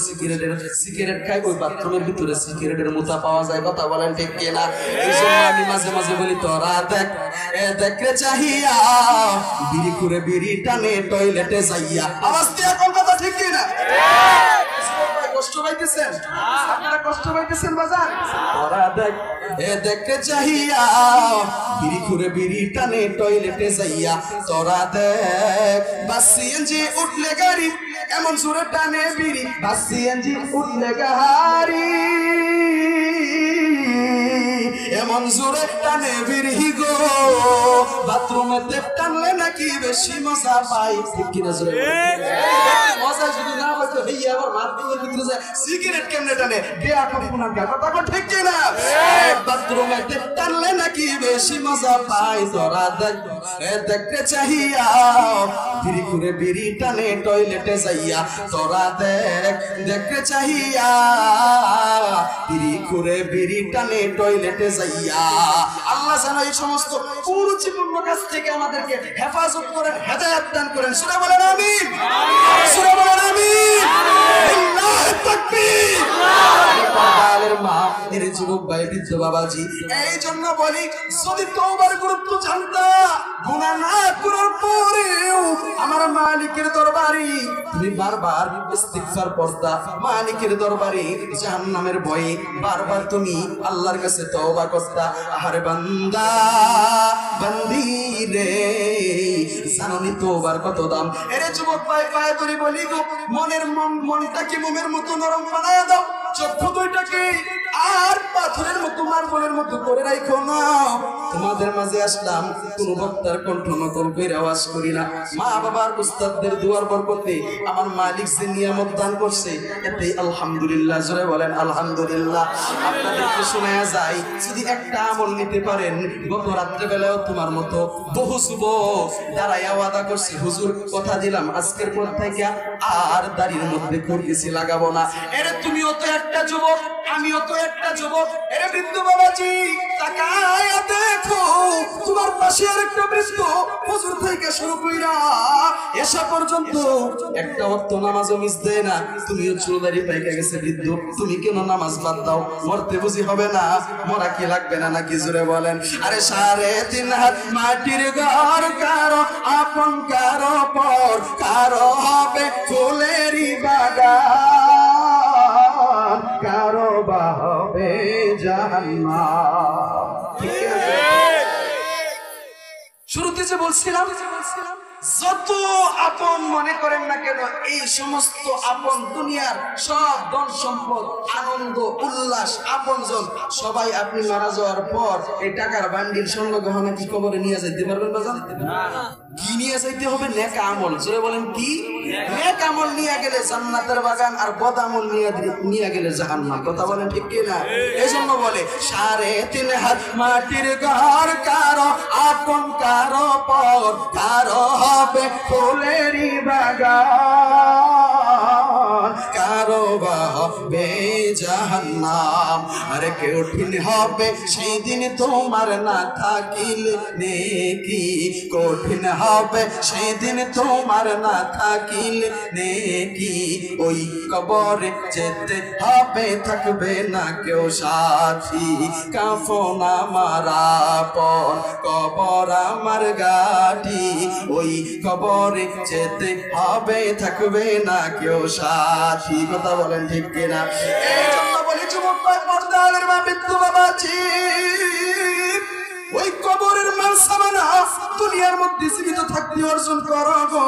সিগারেট খায়, ওই বাথরুমের ভিতরে সিগারেটের মুতা পাওয়া যায়। কথা বলেন ঠিক কিনা? এই জন্য আমি মাঝে মাঝে বলি, তোরা দেখ দেখ রে চাহিয়া, বিড়ি করে বিড়ি টানে টয়লেটে যাইয়া। আওয়াজ দিয়ে কোন কথা ঠিক কিনা? কষ্ট পাইতেছেন আপনারা? কষ্ট পাইতেছেন বাজার? তোরা দেখ দেখ রে চাহিয়া, বিড়ি করে বিড়ি টানে টয়লেটে যাইয়া। তোরা দেখ বাস সিএনজি উঠলে গাড়ি, এমন জোরে টানে বিড়ি, বাস সিএনজি উঠলে গাড়ি, এমন জোরে টানে বিড়ি গো, বাথরুমে তেপ টানলে নাকি বেশি মজা পাই। ঠিক কিনা? জোরে মজা যদি না পাইতো হইয়া আবার বাথরুমের ভিতরে যায় সিগারেট কেমনে টানে? বিয়া কখনো কথা কো ঠিক কিনা? বাথরুমে তেপ টানলে নাকি বেশি মজা পাই। তোরা দেখ দেখতে চাহিয়া, বিড়ি করে বিড়ি টানে টয়লেটে যাইয়া। তোরা দেখ দেখতে চাহিয়া, বিড়ি করে বিড়ি টানে টয়লেটে যাইয়া। আল্লাহ যেন এই সমস্ত কুরুচিপূর্ণ কাজ থেকে আমাদেরকে হেফাজত করেন, হেদায়েত দান করেন। সূরা বলেন আমিন, সূরা বলেন আমিন। আল্লাহু তাকবীর। আল্লাহর মা, এর যুবক ভাই, বৃদ্ধ বাবাজি, এই জন্য বলি, যদি তওবার গুরুত্ব জানতা, গুনাহ না করার পরেও আমার মালিকের দরবারে তুমি বারবার ইস্তিগফার করতা, মালিকের দরবারে জাহান্নামের ভয়ে বারবার তুমি আল্লাহর কাছে তওবা করতা। আরে বান্দা বান্দি রে, জানোনি তওবার কত দাম? এরে যুবক ভাই, পায়ে ধরে বলি গো, মনটাকে মোমের মতো নরম বানায়া দাও, চক্ষু দুইটাকে আর পাথরের মতো মার্বেলের মতো করে রাখো না। তোমাদের মাঝে আসলাম, কোন বক্তার কণ্ঠ নকল করে আওয়াজ করি না। মা বাবার উস্তাদদের দুয়ার বরকতে আমার মালিক যে নিয়ামত দান করছে, এতে আলহামদুলিল্লাহ। জোরে বলেন আলহামদুলিল্লাহ। আপনাদেরকে শোনায়া যায়, যদি একটা আমল নিতে পারেন, গত রাত্রে বেলাও তোমার মতো বহু যুবক দাঁড়াইয়া ওয়াদা করছে, হুজুর কথা দিলাম আজকের পর থেকে আর দাড়ির মধ্যে করতেছি লাগাবো না। এরে তুমিও তো একটা যুবক, আমিও তো একটা যুবক। এরে বৃদ্ধ বাবাজি, তাকায়া দেখো, তোমার পাশে আরেকটা বৃদ্ধ ফজর থেকে শুরু কইরা এসা পর্যন্ত একটা ওয়াক্ত নামাজও মিস দেয় না। তুমিও চুলদারি পাইকা গেছে বৃদ্ধ, তুমি কেন নামাজ বাদ দাও? মরতে বুঝি হবে না? মরা কি লাগবে না নাকি? জোরে বলেন। আরে 3.5 হাত মাটির ঘর, কারো আপন কারো পর, কারো হবে ফুলেরই বাগান, কারো বা হবে জান্নাত। শুরুতে যে বলছিলাম যত আপন মনে করেন না কেন, এই সমস্ত আপন দুনিয়ার সব ধন সম্পদ, আনন্দ উল্লাস, আপনজন সবাই আপনি মারা যাওয়ার পর এই টাকার বান্ডিল স্বর্ণ গহনা কি কবরে নিয়ে যাইতে পারবেন বাজান? কি নিয়ে যাইতে হবে? নেক আমল। জোরে বলেন কি? নেক আমল নিয়ে গেলে জান্নাতের বাগান, আর বদ আমল নিয়ে গেলে জাহান্নাম। কথা বলেন ঠিক কি না? এই জন্য বলে 3.5 হাত মাটির ঘর, কারো আপন কারো পর, কারো হবে ফুলেরই বাগান, কারো বা হবে জাহান্নাম। আরে কঠিন হবে সেই দিন তোমার না থাকিলে নেকি, কঠিন হবে সেই দিন তোমার না থাকিলে নেকি। ওই কবরে যেতে হবে, থাকবে না কেউ সাথী, কাফন আমার আপন, কবর আমার গাটি। ওই কবরে যেতে হবে, থাকবে না কেউ সাথী। কথা বলেন ঠিক কিনা? এই জন্য বলি যুবক ভাই, পর্দার মা, বিদ্যু বাবাজি, ওই কবরের মাল সামানা দুনিয়ার মধ্যে জীবিত থাকতে অর্জন করো গো।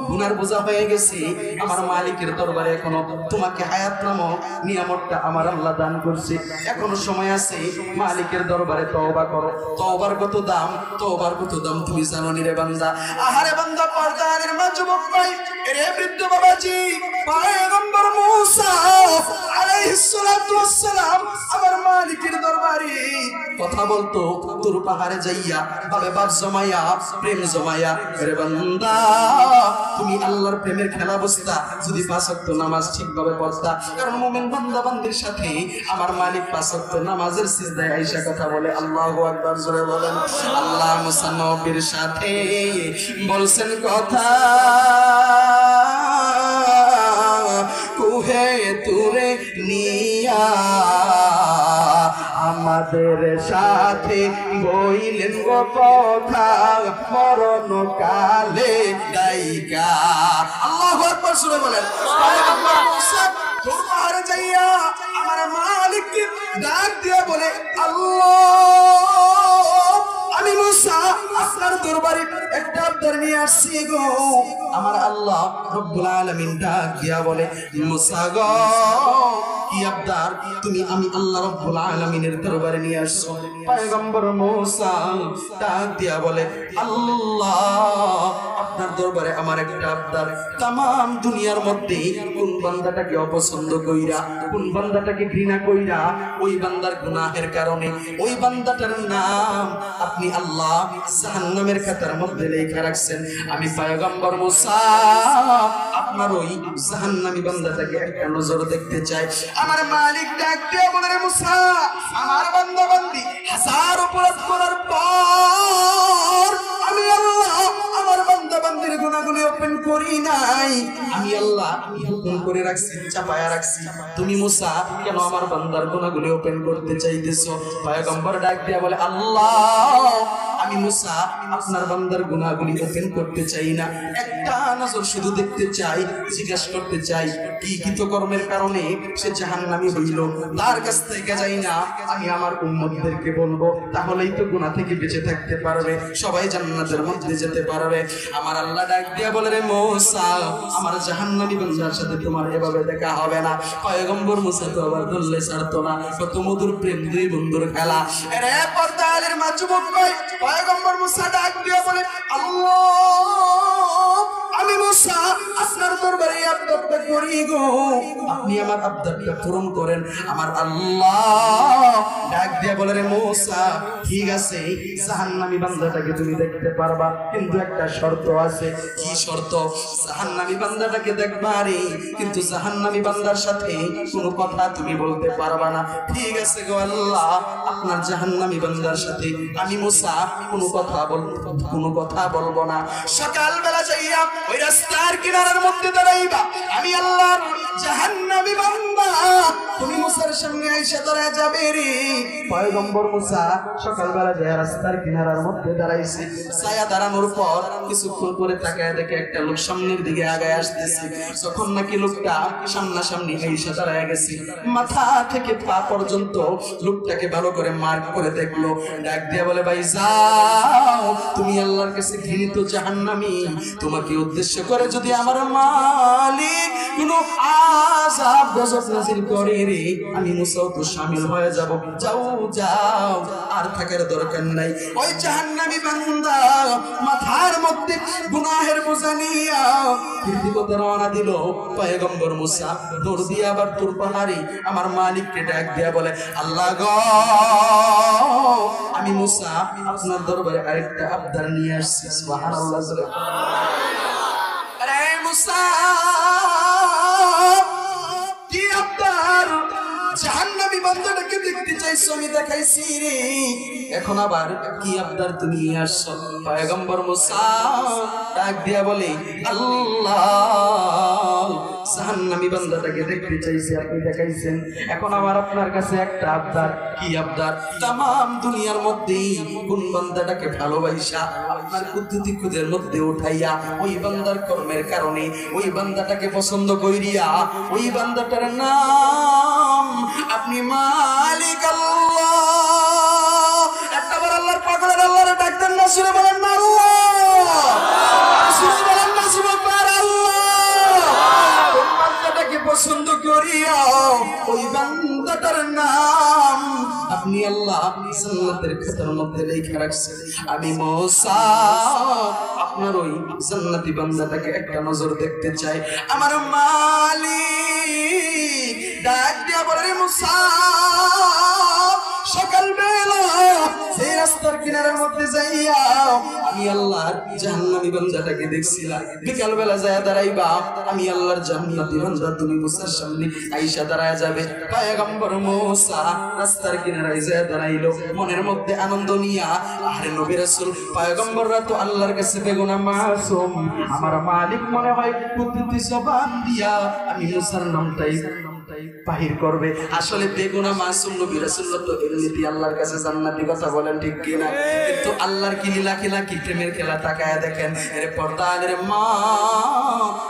গুনার বোঝা হয়ে গেছে আমার মালিকের দরবারে, এখনো তোমাকে হায়াত নামক নিয়ামতটা আমার আল্লাহ দান করছে। এখনো সময় আছে, মালিকের দরবারে তওবা করো। তওবার কত দাম, তওবার কত দাম তুমি জানো নি রে বান্দা? আহারে বান্দা, পর্দার মা, যুবক ভাই, রে বৃদ্ধ বাবাজি, পয়গম্বর মুসা আলাইহিস সালাতু ওয়াস সালাম আমার মালিকের দরবারে কথা বলতো। তোর পাহাড়ে যাইয়া ভাবে বাপ জমাইয়া, প্রেম জমাইয়া, রে বান্দা তুমি আল্লাহর প্রেমের খেলা বসতা যদি 5 ওয়াক্ত নামাজ ঠিকভাবে পড়তা। কারণ মুমিন বান্দা বান্দির সাথে আমার মালিক 5 ওয়াক্ত নামাজের সিজদায় আয়েশা কথা বলে। আল্লাহু আকবার, জোরে বলেন। আল্লাহ মুসা নবীর সাথে বলছেন কথা, কুহে তুরে নিয়া আমাদের সাথে বইলেন গো কথা, মরণ কালে গায়িকা। আল্লাহু আকবার, সুরে বলেন। পয়গম্বর মুসা তোর পাহাড়ে যাইয়া আমার মালিককে ডাক দিয়া বলে, আল্লাহ, আমি মুসা আপনার দরবারে একটা আবদার নিয়ে আসছি গো। আমার আল্লাহ রব্বুল আলামিন ডাক দিয়া বলে, মুসা গো, কি আবদার তুমি আমি আল্লাহ রব্বুল আলামিনের দরবারে নিয়ে আসছো? পয়গম্বর মুসা ডাক দিয়া বলে, আল্লাহ, আপনার দরবারে আমার একটা আবদার। তামাম দুনিয়ার মধ্যে কোন বান্দাটাকে অপছন্দ কইরা, কোন বান্দাটাকে ঘৃণা কইরা, ওই বান্দার গুনাহের কারণে ওই বান্দাটার নাম আপনি আল্লাহ জাহান্নামের খাতার মধ্যে লেখা রাখছেন। আমি পয়গম্বর মুসা আপনার ওই জাহান্নামী বান্দাটাকে একটা নজর দেখতে চাই। আমার মালিক ডাক দিয়ে বলে, রে মুসা, আমার বান্দা বান্দি 1000 অপরাধ করার পর আমি আল্লাহ আমার বান্দা বান্দির গুনাহগুলি ওপেন করি নাই। আমি আল্লাহ হুকুম করে রাখছি, চাপায়া রাখছি। তুমি মুসা কেন আমার বান্দার গুনাহগুলি ওপেন করতে চাইতেছো? পয়গম্বর ডাক দিয়া বলে, আল্লাহ, আমি মুসা আপনার বান্দার গুনাহগুলি ওপেন করতে চাই না, একটা নজর শুধু দেখতে চাই, জিজ্ঞাসা করতে চাই কি কৃতকর্মের কারণে সে জাহান্নামী হইল। তার কাছ থেকে যাই না, আমি আমার উম্মতদেরকে বলবো, তাহলেই তো গুনাহ থেকে বেঁচে থাকতে পারবে, সবাই জান্নাতের মধ্যে যেতে পারবে। আমার আল্লাহ ডাক দিয়া বলে, রে মুসা, আমার জাহান্নামী বান্দার সাথে তোমার এভাবে দেখা হবে না। পয়গম্বর মুসা তো আবার ধরলে ছাড়তো না, কত মধুর প্রেম, দুই বন্ধুর খেলা। রে পর্দার মা, যুবক ভাই, পয়গম্বর মুসা ডাক দিয়া বলে, আল্লাহ, আমি মুসা আপনার দরবারে আবদারটা করি গো, আপনি আমার আবদারটা পূরণ করেন। আমার আল্লাহ ডাক দিয়া বলে, রে মুসা, ঠিক আছে, জাহান্নামী বান্দাটাকে তুমি দেখতে পারবা, কিন্তু একটা শর্ত আছে। কি শর্ত? জাহান্নামী বান্দাটাকে দেখবা রে, কিন্তু জাহান্নামী বান্দার সাথে কোনো কথা তুমি বলতে পারবা না। ঠিক আছে গো আল্লাহ, আপনার জাহান্নামী বান্দার সাথে আমি মুসা কোনো কথা বলবো না। সকালবেলা যাইয়া ওই রাস্তার কিনারার মধ্যে দাঁড়াইবা, আমি আল্লাহর জাহান্নামী বান্দা তুমি মুসার সামনে সামনে এসে দাঁড়ায় যাবে রে। পয়গম্বর মুসা সকালবেলা যে রাস্তার কিনারার মধ্যে দাঁড়াইছে, ছায়া দাঁড়ানোর পর কিছুক্ষণ পরে তাকায় দেখে একটা লোক সামনের দিকে আগায় আসতেছে। যখন নাকি লোকটা সামনাসামনি এসে দাঁড়ায় গেছে, মাথা থেকে পা পর্যন্ত লোকটাকে ভালো করে মার্ক করে দেখলো, ডাক দিয়া বলে, ভাই যাও, তুমি আল্লাহর কাছে ঘৃণিত জাহান্নামী, তোমাকে উদ্দেশ্য করে যদি আমার মালিক কোনো আযাব গজব নাযিল করে রে, আমি মুসাও তো শামিল হয়ে যাব। যাও যাও, আর থাকার দরকার নাই। ওই জাহান্নামী বান্দা মাথার মধ্যে গুনাহের বোঝা নিয়া পৃথিবীতে রওনা দিল। পয়গম্বর মুসা দৌড় দিয়ে আবার তুর পাহাড়ি আমার মালিককে ডাক দিয়া বলে, আল্লাহ গো, আমি মুসা আপনার দরবারে আরেকটা আবদার নিয়ে আসছি। সুবহানাল্লাহ। আরে মুসা, কি আবদার? জাহান্নামী বান্দাটাকে দেখতে চাইছো, আমি দেখাইছি রে, এখন আবার কি আবদার তুমি নিয়ে আসছো? পয়গম্বর মুসা ডাক দিয়া বলে, আল্লাহ, জাহান্নামী বান্দাটাকে দেখতে চাইছি, আপনি দেখাইছেন, এখন আমার আপনার কাছে একটা আবদার। কি আবদার? তামাম দুনিয়ার মধ্যে কোন বান্দাটাকে ভালোবাসা আপনার কুদরতি খুদের মধ্যে উঠাইয়া ওই বান্দার কর্মের কারণে ওই বান্দাটাকে পছন্দ কইরিয়া ওই বান্দাটার নাম আপনি মালিক আল্লাহ। একটাবার আল্লাহর পাগলের আল্লাহরে ডাক দেন না, সুরে বলেন না আল্লাহ, সুরে বলেন না সুবহান আল্লাহ। কোন বান্দাটাকে পছন্দ করিয়া ওই বান্দাটার নাম আপনি আল্লাহ জান্নাতের খাতার মধ্যে লেখা রাখছেন। আমি মুসা আপনার ওই জান্নাতি বান্দাটাকে একটা নজর দেখতে চাই। আমার মালিক ডাক দিয়া বলে, মুসা, সকালবেলা সেই রাস্তার কিনারার মধ্যে যাইয়া আমি আল্লাহর জাহান্নামী বান্দাটাকে দেখছিলাম, বিকালবেলা যায়া দাঁড়াইবা, আমি আল্লাহর জান্নাতি বান্দা তুমি মুসার সামনে আইসা দাঁড়ায় যাবে। পয়গম্বর মুসা রাস্তার কিনারায় যায়া দাঁড়াইলো, মনের মধ্যে আনন্দ নিয়া, আরে নবী রাসূল পয়গম্বররা তো আল্লাহর কাছে বেগুনাহ মাসুম, আমার মালিক মনে হয় কুদরতি জবান দিয়া আমি মুসার নামটাই বাহির করবে। আসলে বেগুনাহ মাসুম নবী রাসূলুল্লাহ তো এমনিতেই আল্লাহর কাছে জান্নাতি কথা বলেন, ঠিক কি না? কিন্তু আল্লাহর কি লীলা খেলা, কি প্রেমের খেলা, তাকায়া দেখেন। এর পর্দার মা,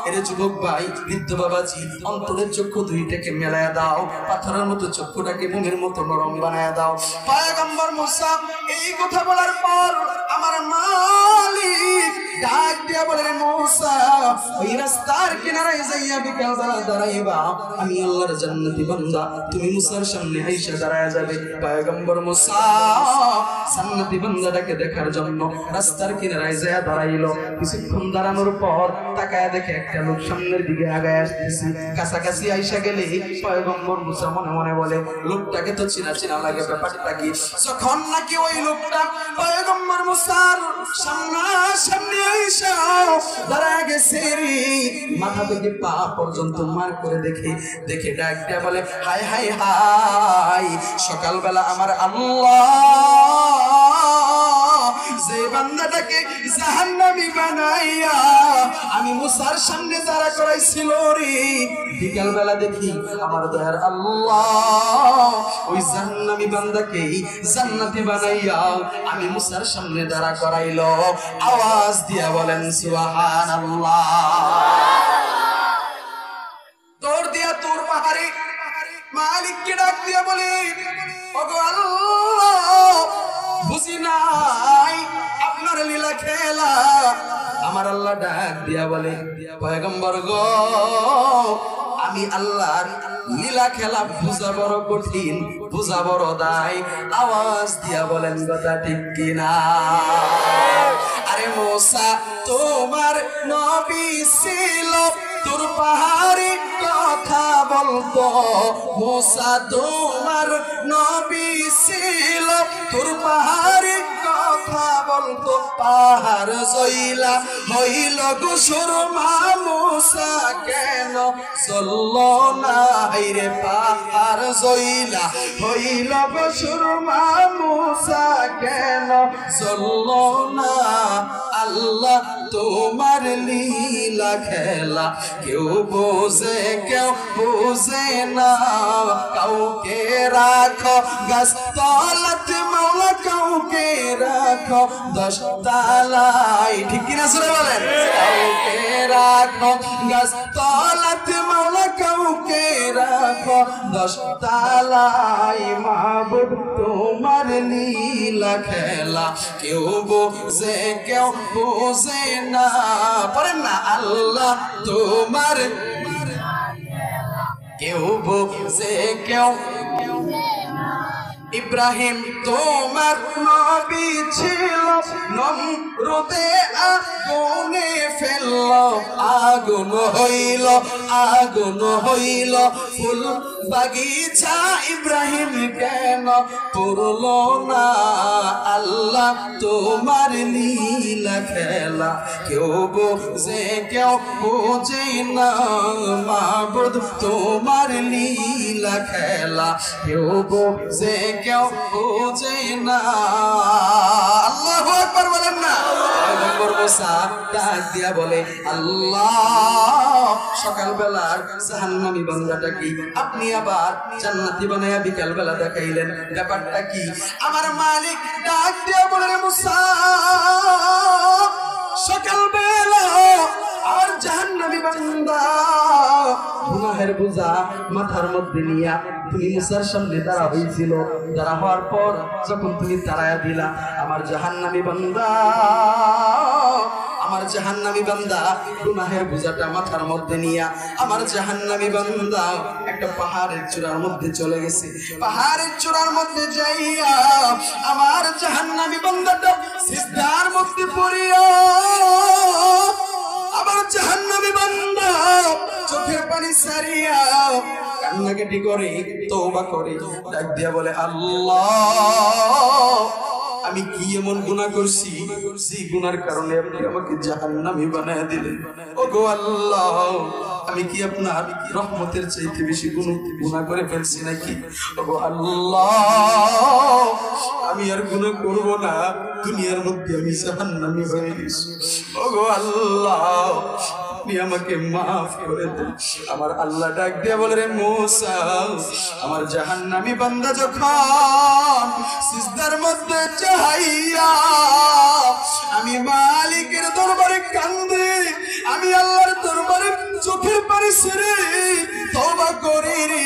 এর যুবক ভাই, বৃদ্ধ বাবাজি, অন্তরের চক্ষু দুইটাকে মেলায়া দাও, পাথরের মতো চক্ষুটাকে মোমের মতো নরম বানায়া দাও। পয়গম্বর মুসা এই কথা বলার পর আমার মালিক ডাক দিয়া বলে, মুসা, ওই রাস্তার কিনারায় যাইয়া বিকালবেলা দাঁড়াইবা, আমি আল্লাহর জান্নাতি বান্দা তুমি মুসার সামনে আইসা দাঁড়ায়া যাবে। পয়গম্বর মুসা জান্নাতি বান্দাটাকে দেখার জন্য রাস্তার কিনারায় যাইয়া দাঁড়াইলো। কিছুক্ষণ দাঁড়ানোর পর তাকায়া দেখে একটা লোক সামনের দিকে আগায় আসতেছে। কাছাকাছি আইসা গেলে পয়গম্বর মুসা মনে মনে বলে, লোকটাকে তো চিনা চিনা লাগে, ব্যাপারটা কি? যখন নাকি ওই লোকটা পয়গম্বর মুসার সামনাসামনি আইসা দাঁড়ায় গেছে রে, মাথা থেকে পা পর্যন্ত মার করে দেখে ডাক দিয়া বলে, হায় হায় হায়, সকালবেলা আমার আল্লাহ যে বান্দাটাকে জাহান্নামী বানাইয়া আমি মুসার সামনে দাঁড়া করাইছিল রে, বিকালবেলা দেখি আমার দয়ার আল্লাহ ওই জাহান্নামী বান্দাকে জান্নাতি বানাইয়া আমি মুসার সামনে দাঁড়া করাইলো। আওয়াজ দিয়া বলেন সুবহানাল্লাহ। দৌড় দিয়া তোর পাহাড়ে মালিককে ডাক দিয়া বলে, ওগো আল্লাহ, বুঝি নাই আপনার লীলা খেলা। আমার আল্লাহ ডাক দিয়া বলে, পয়গম্বর গো, আমি আল্লাহর লীলা খেলা বুঝা বড় কঠিন, বুঝা বড় দায়। আওয়াজ দিয়া বলেন কথা ঠিক কিনা? আরে মুসা তোমার নবী ছিল, তোর পাহাড়ি কথা বলতো। মুসা তোমার নবী ছিল, তোর পাহাড়ি কথা বলতো। পাহাড় জইলা হইল গো সুরমা, মুসা কেন চলল না? রে পাহাড় জইলা হইল গো সুরমা, মুসা কেন চলল না? আল্লাহ তোমার লীলা খেলা কেউ বোঝে কেউ বোঝে না কাউকে রাখো গাছ তলাতে মাওলা কাউকে রাখো 10 তলায় ঠিক কিনা সুরে বলেন কাউকে রাখো গাছ তলাতে মাওলা কাউকে রাখো 10 তলায় মাবুদ তোমার লীলা খেলা কেউ বোঝে কেউ বোঝে না পড়েন না আল্লাহ তোমার কেউ বোঝে কেউ ইব্রাহিম তোমার নবী ছিল নমরুদে আগুনে ফেলল আগুন হইল ফুল বাগিচা ইব্রাহিম কেন পুরল না আল্লাহ তোমার লীলা খেলা কেউ বোঝে কেউ বোঝে না মাবুদ তোমার লীলা খেলা কেউ বোঝে কেউ বোঝে না আল্লাহু আকবার বলেন না ডাক দিয়া বলে আল্লাহ সকালবেলার জাহান্নামী বান্দাটা কি আপনি আবার জান্নাতি বানায়া বিকাল বেলা দেখাইলেন ব্যাপারটা কি আমার মালিক ডাক দিয়া বলে রে মুসা সকালবেলা আর জাহান্নামী বান্দা গুনাহের বোঝা মাথার মধ্যে নিয়া তুমি মুসার সামনে দাঁড়া হয়েছিল দাঁড়া হওয়ার পর যখন তুমি তাড়ায়া দিলা আমার জাহান্নামী বান্দা গুনাহের বোঝাটা মাথার মধ্যে নিয়া আমার জাহান্নামী বান্দা একটা পাহাড়ের চূড়ার মধ্যে চলে গেছে পাহাড়ের চূড়ার মধ্যে যাইয়া আমার জাহান্নামী বান্দাটা সিজদার মধ্যে পড়িয়া আমার জাহান্নামী বান্দা চোখের পানি সারিয়া কান্নাকাটি করে তওবা করে ডাক দিয়া বলে আল্লাহ আমি কি এমন গুনাহ করছি যে গুনার কারণে আপনি আমাকে জাহান্নামী বানায়া দিলেন ওগো আল্লাহ আমি কি আপনার রহমতের চাইতে বেশি গুনাহ করে ফেলছি নাকি ওগো আল্লাহ আমি আর গুনাহ করব না দুনিয়ার মধ্যে আমি জাহান্নামী হয়ে গেছি ওগো আল্লাহ আপনি আমাকে মাফ করে দেন আমার আল্লাহ ডাক দিয়ে বলে রে মুসা আমার জাহান্নামী বান্দা যখন সিজদার মধ্যে চাইয়া আমি মালিকের দরবারে কান্দে আমি আল্লাহর দরবারে চোখের পানি ছেড়ে তওবা করি রে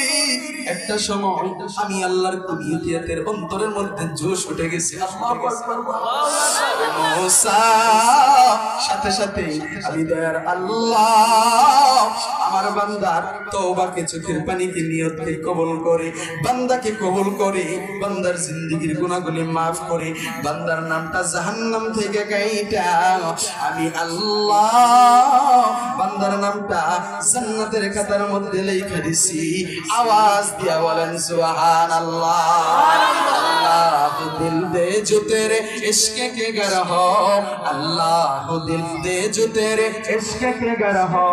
একটা সময় আমি আল্লাহর কুদরতের অন্তরের মধ্যে জোশ উঠে গেছে আল্লাহু আকবার মুসা সাথে সাথে আমি দয়ার আল্লাহ আমার বান্দার তওবাকে চোখের পানিকে নিয়তকে কবুল করে বান্দাকে কবুল করে বান্দার জিন্দেগীর গুনাহগুলি maaf করে বান্দার নামটা জাহান্নাম থেকে কাইটা আমি আল্লাহ বান্দার নামটা জান্নাতের খাতার মধ্যে লেখা দিছি आवाज दिया बोलन सुभानाल्लाह अल्लाह दिल दे जो तेरे इश्क के गर हो अल्लाह दिल दे जो तेरे इश्क के गर हो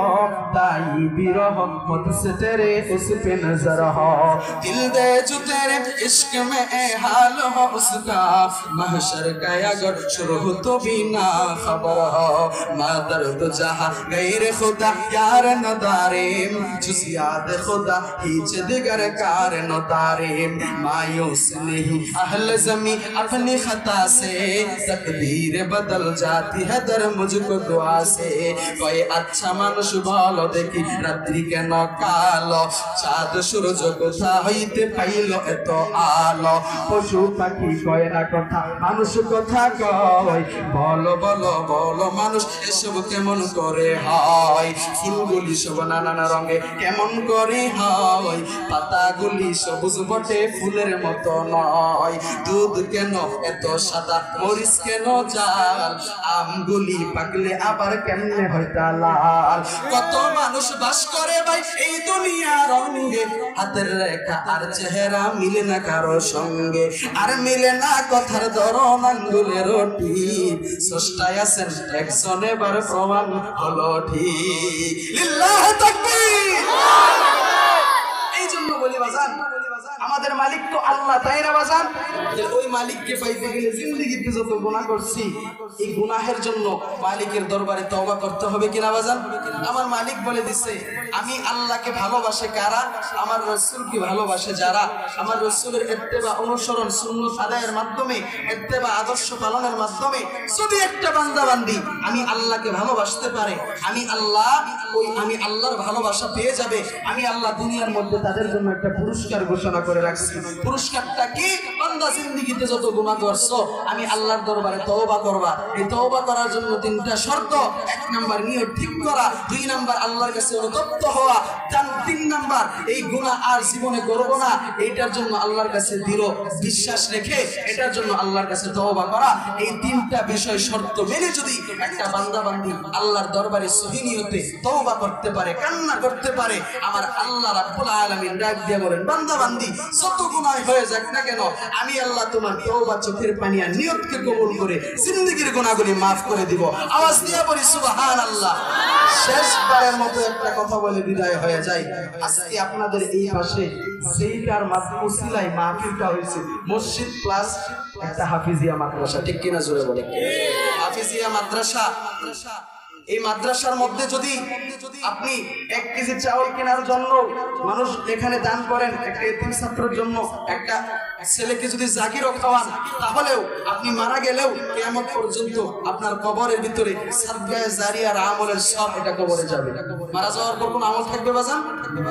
ताई भी रहमत से तेरे उस पे नजर हो दिल दे जो तेरे इश्क में हाल हो उसका महशर का अगर शुरू तो भी ना खबर हो मादर तो जहां गैर खुदा यार नदारिम जुस याद खुदा हिच दिगर कार नदारिम मायूस नहीं अहल ज़मी अपनी खता से तकदीर बदल जाती है दर मुझको दुआ से कोई अच्छा मानुष भालो देखी रात्रि के न कालो चाँद सूरज कोथा हईते पाइलो एतो आलो पशु पाखी कय ना कथा मानुष कथा कय বলো বলো বলো মানুষ এসব কেমন করে হয় ফুলগুলি সব নানান রঙে কেমন করে হয় পাতাগুলি সবুজ বটে ফুলের মতো নয় দুধ কেন এত সাদা মরিচ কেন জাল আমগুলি পাকলে আবার কেমনে হয় তা লাল কত মানুষ বাস করে ভাই এই দুনিয়ার রঙে হাতের রেখা আর চেহারা মিলে না কারো সঙ্গে আর মিলে না কথার ধরন আঙ্গুলের টিপ স্রষ্টায় আছেন একজন এবার প্রমাণ হলো ঠিক লিল্লাহ তাকবীর এই জন্য বলি বাজান, আমাদের মালিক তো আল্লাহ, তাই না বাজান? ওই মালিককে পাইতে গেলে জিন্দেগিতে যত গুনাহ করছি, এই গুনাহের জন্য মালিকের দরবারে তওবা করতে হবে কিনা বাজান? আমার মালিক বলে দিছে, আমি আল্লাহকে ভালোবাসে কারা? আমার রাসূলকে ভালোবাসে যারা। আমার রাসূলের ইত্তেবা অনুসরণ, সুন্নাত আদায়ের মাধ্যমে, ইত্তেবা আদর্শ পালনের মাধ্যমে যদি একটা বান্দা বান্দি আমি আল্লাহকে ভালোবাসতে পারে, আমি আল্লাহর ভালোবাসা পেয়ে যাবে। আমি আল্লাহ দুনিয়ার মধ্যে তাদের জন্য একটা পুরস্কার ঘোষণা করে রাখছি। পুরস্কারটা কি? বান্দা জিন্দেগিতে যত গুনাহ করছো, আমি আল্লাহর দরবারে তওবা করবা। এই তওবা করার জন্য 3টা শর্ত। 1 নাম্বার নিয়ত ঠিক করা, 2 নাম্বার আল্লাহর কাছে অনুতপ্ত হওয়া, 3 নাম্বার এই গুনাহ আর জীবনে করব না, এটার জন্য আল্লাহর কাছে দৃঢ় বিশ্বাস রেখে এটার জন্য আল্লাহর কাছে তওবা করা। এই 3টা বিষয় শর্ত মেনে যদি একটা বান্দা বান্দি আল্লাহর দরবারে সহি নিয়তে তওবা করতে পারে, কান্না করতে পারে, আমার আল্লাহ রাব্বুল আলামিন ডাক দিয়ে বলেন, বান্দা বান্দি যত গুনাহ হয়ে যাক না কেন, আমি আল্লাহ তোমার তওবা, চোখের পানি আর নিয়তকে কবুল করে জিন্দেগীর গুনাহগুলি maaf করে দিব। আওয়াজ দিয়ে বলি সুবহানাল্লাহ। শেষবারের মতো একটা কথা বলে বিদায় হয়ে যায়। আজকে আপনাদের এই পাশে সেইটার মাদ্রাসায় মাহফিলটা হয়েছে, মসজিদ প্লাস একটা হাফিজিয়া মাদ্রাসা, ঠিক কিনা জোরে বলে? হাফিজিয়া মাদ্রাসা। এই মাদ্রাসার মধ্যে যদি আপনি 1 কেজি চাউল কেনার জন্য মানুষ এখানে দান করেন, একটা এতিম ছাত্রের জন্য, একটা ছেলেকে যদি জাগিরও খাওয়ান, তাহলেও আপনি মারা গেলেও কিয়ামত পর্যন্ত আপনার কবরের ভিতরে সাদকায়ে জারিয়ার আমলের সব এটা কবরে যাবে। মারা যাওয়ার পর কোন আমল থাকবে বাজান?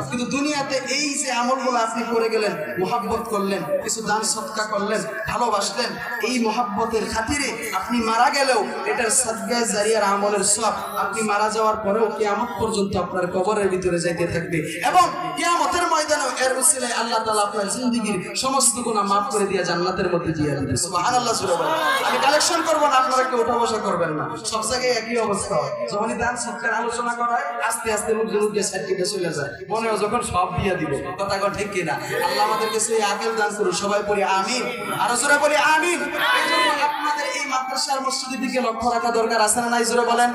কিন্তু দুনিয়াতে এই যে আমলগুলো আপনি করে গেলেন, মুহাব্বত করলেন, কিছু দান সদকা করলেন, ভালোবাসলেন, এই মুহাব্বতের খাতিরে আপনি মারা গেলেও এটার সাদকায়ে জারিয়ার আমলের সব আপনি মারা যাওয়ার পরেও কিয়ামত পর্যন্ত আপনার কবরের ভিতরে যাইতে থাকবে। এবং কিয়ামতের ময়দানে এর উসিলায় আল্লাহ তাআলা আপনার জিন্দেগীর সমস্ত গুনাহ maaf করে দিয়ে জান্নাতের মধ্যে দিয়ে দিবেন। সুবহানাল্লাহ জোরে বলেন। আমি কালেকশন করব না, আপনারা কেউ উঠা বসা করবেন না, সব জায়গায় একই অবস্থা হয়। যখনই দান সদকার আলোচনা করা হয়, আস্তে আস্তে লোকজন উঠে সাইডে চলে যায়, মনে হয় যখন সব দিয়ে দিব। কথা কন ঠিক কিনা? আল্লাহ আমাদেরকে সেই আকল দান করুন। সবাই পড়ি আমিন, আর জোরে বলি আমিন। এইজন্য আপনাদের এই মাদ্রাসার মসজিদের দিকে লক্ষ্য রাখা দরকার, আছে না নাই? জোরে বলেন।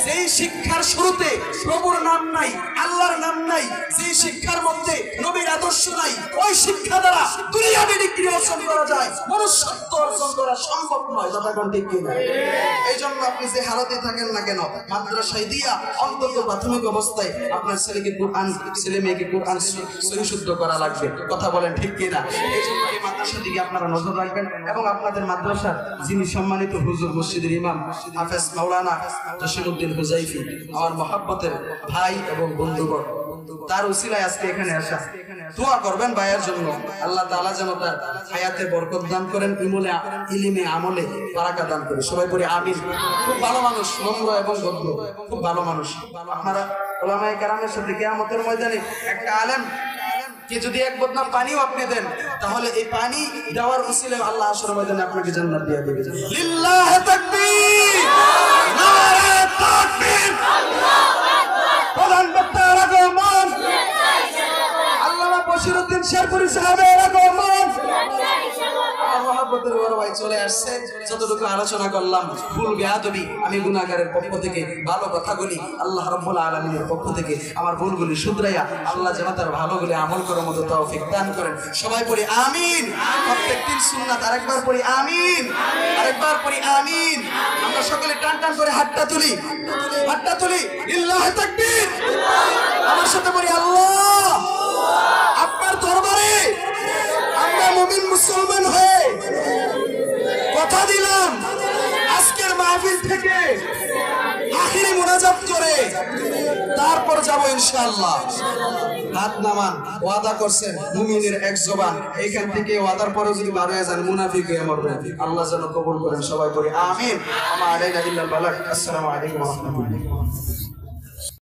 যেই শিক্ষার শুরুতে প্রভুর নাম নাই, আল্লাহর নাম নাই, যেই শিক্ষার মধ্যে নবীর আদর্শ নাই, ওই শিক্ষা দ্বারা দুনিয়াবি ডিগ্রি অর্জন করা যায়, মনুষ্যত্ব অর্জন করা সম্ভব নয়। কথা কোন ঠিক কিনা? এই জন্য আপনি যে হালতে থাকেন না কেন, মাদ্রাসায় দিয়া অন্তত প্রাথমিক অবস্থায় আপনার ছেলেকে কুরআন, ছেলে মেয়েকে কুরআন সহি শুদ্ধ করা লাগবে। কথা বলেন ঠিক কিনা? এই জন্য এই মাদ্রাসার দিকে আপনারা নজর রাখবেন। এবং আপনাদের মাদ্রাসার যিনি সম্মানিত হুজুর, মসজিদের ইমাম হাফেজ মাওলানা জসিমউদ্দিন হুজাইফি, আমার মহব্বতের ভাই এবং বন্ধুগণ, তার উসিলায় আজকে এখানে আসা। দোয়া করবেন ভাইয়ের জন্য, আল্লাহ তাআলা যেন তার হায়াতে বরকত দান করেন, ইলমে আমলে বারাকা দান করেন। সবাই বলি আমিন। খুব ভালো মানুষ, নম্র এবং ভদ্র, খুব ভালো মানুষ। আপনারা উলামায়ে কেরামের সাথে কিয়ামতের ময়দানে একটা আলেম কে যদি 1 বদনা পানিও আপনি দেন, তাহলে এই পানি দেওয়ার উসিলায় আল্লাহ হাশরের ময়দানে আপনাকে জান্নাত দিয়ে দিবেন। লিল্লাহি তাকবীর, নারে তাকবীর, আল্লাহু আকবার। প্রধান বক্তার আগমন, আল্লামা বশিরউদ্দিন শেরপুরী সাহেবের আগমন। মহব্বতের বড় ভাই চলে আসছে। যতটুকু আলোচনা করলাম ভুল বেয়াদবি, আমি গুনাহগারের পক্ষ থেকে ভালো কথা বলি, আল্লাহ রাব্বুল আলামিনের পক্ষ থেকে আমার ভুলগুলি শুধরাইয়া আল্লাহ যেন তার ভালোগুলি আমল করার মতো তৌফিক দান করেন। সবাই পড়ি আমিন। প্রত্যেকদিন সুন্নাত আরেকবার পড়ি আমিন, আরেকবার পড়ি আমিন। আমরা সকলে টান টান করে হাতটা তুলি, হাতটা তুলি। লিল্লাহি তাকবীর। আমার সাথে পড়ি আল্লাহ। আপনার দরবারে আমরা মুমিন মুসলমান হয়ে কথা দিলাম, আজকের মাহফিল থেকে আখিরি মুনাজাত করে তারপর যাব ইনশাআল্লাহ। হাত নামান, ওয়াদা করছেন মুমিনের এক জবান, এইখান থেকে ওয়াদার পরে যদি বার হয়ে যান মুনাফিক হয়ে মরবেন। আল্লাহ যেন কবুল করেন। সবাই পড়ি আমিন। আমা আলাইনা ইল্লাল বালাগ। আসসালামু আলাইকুম ওয়া রাহমাতুল্লাহ।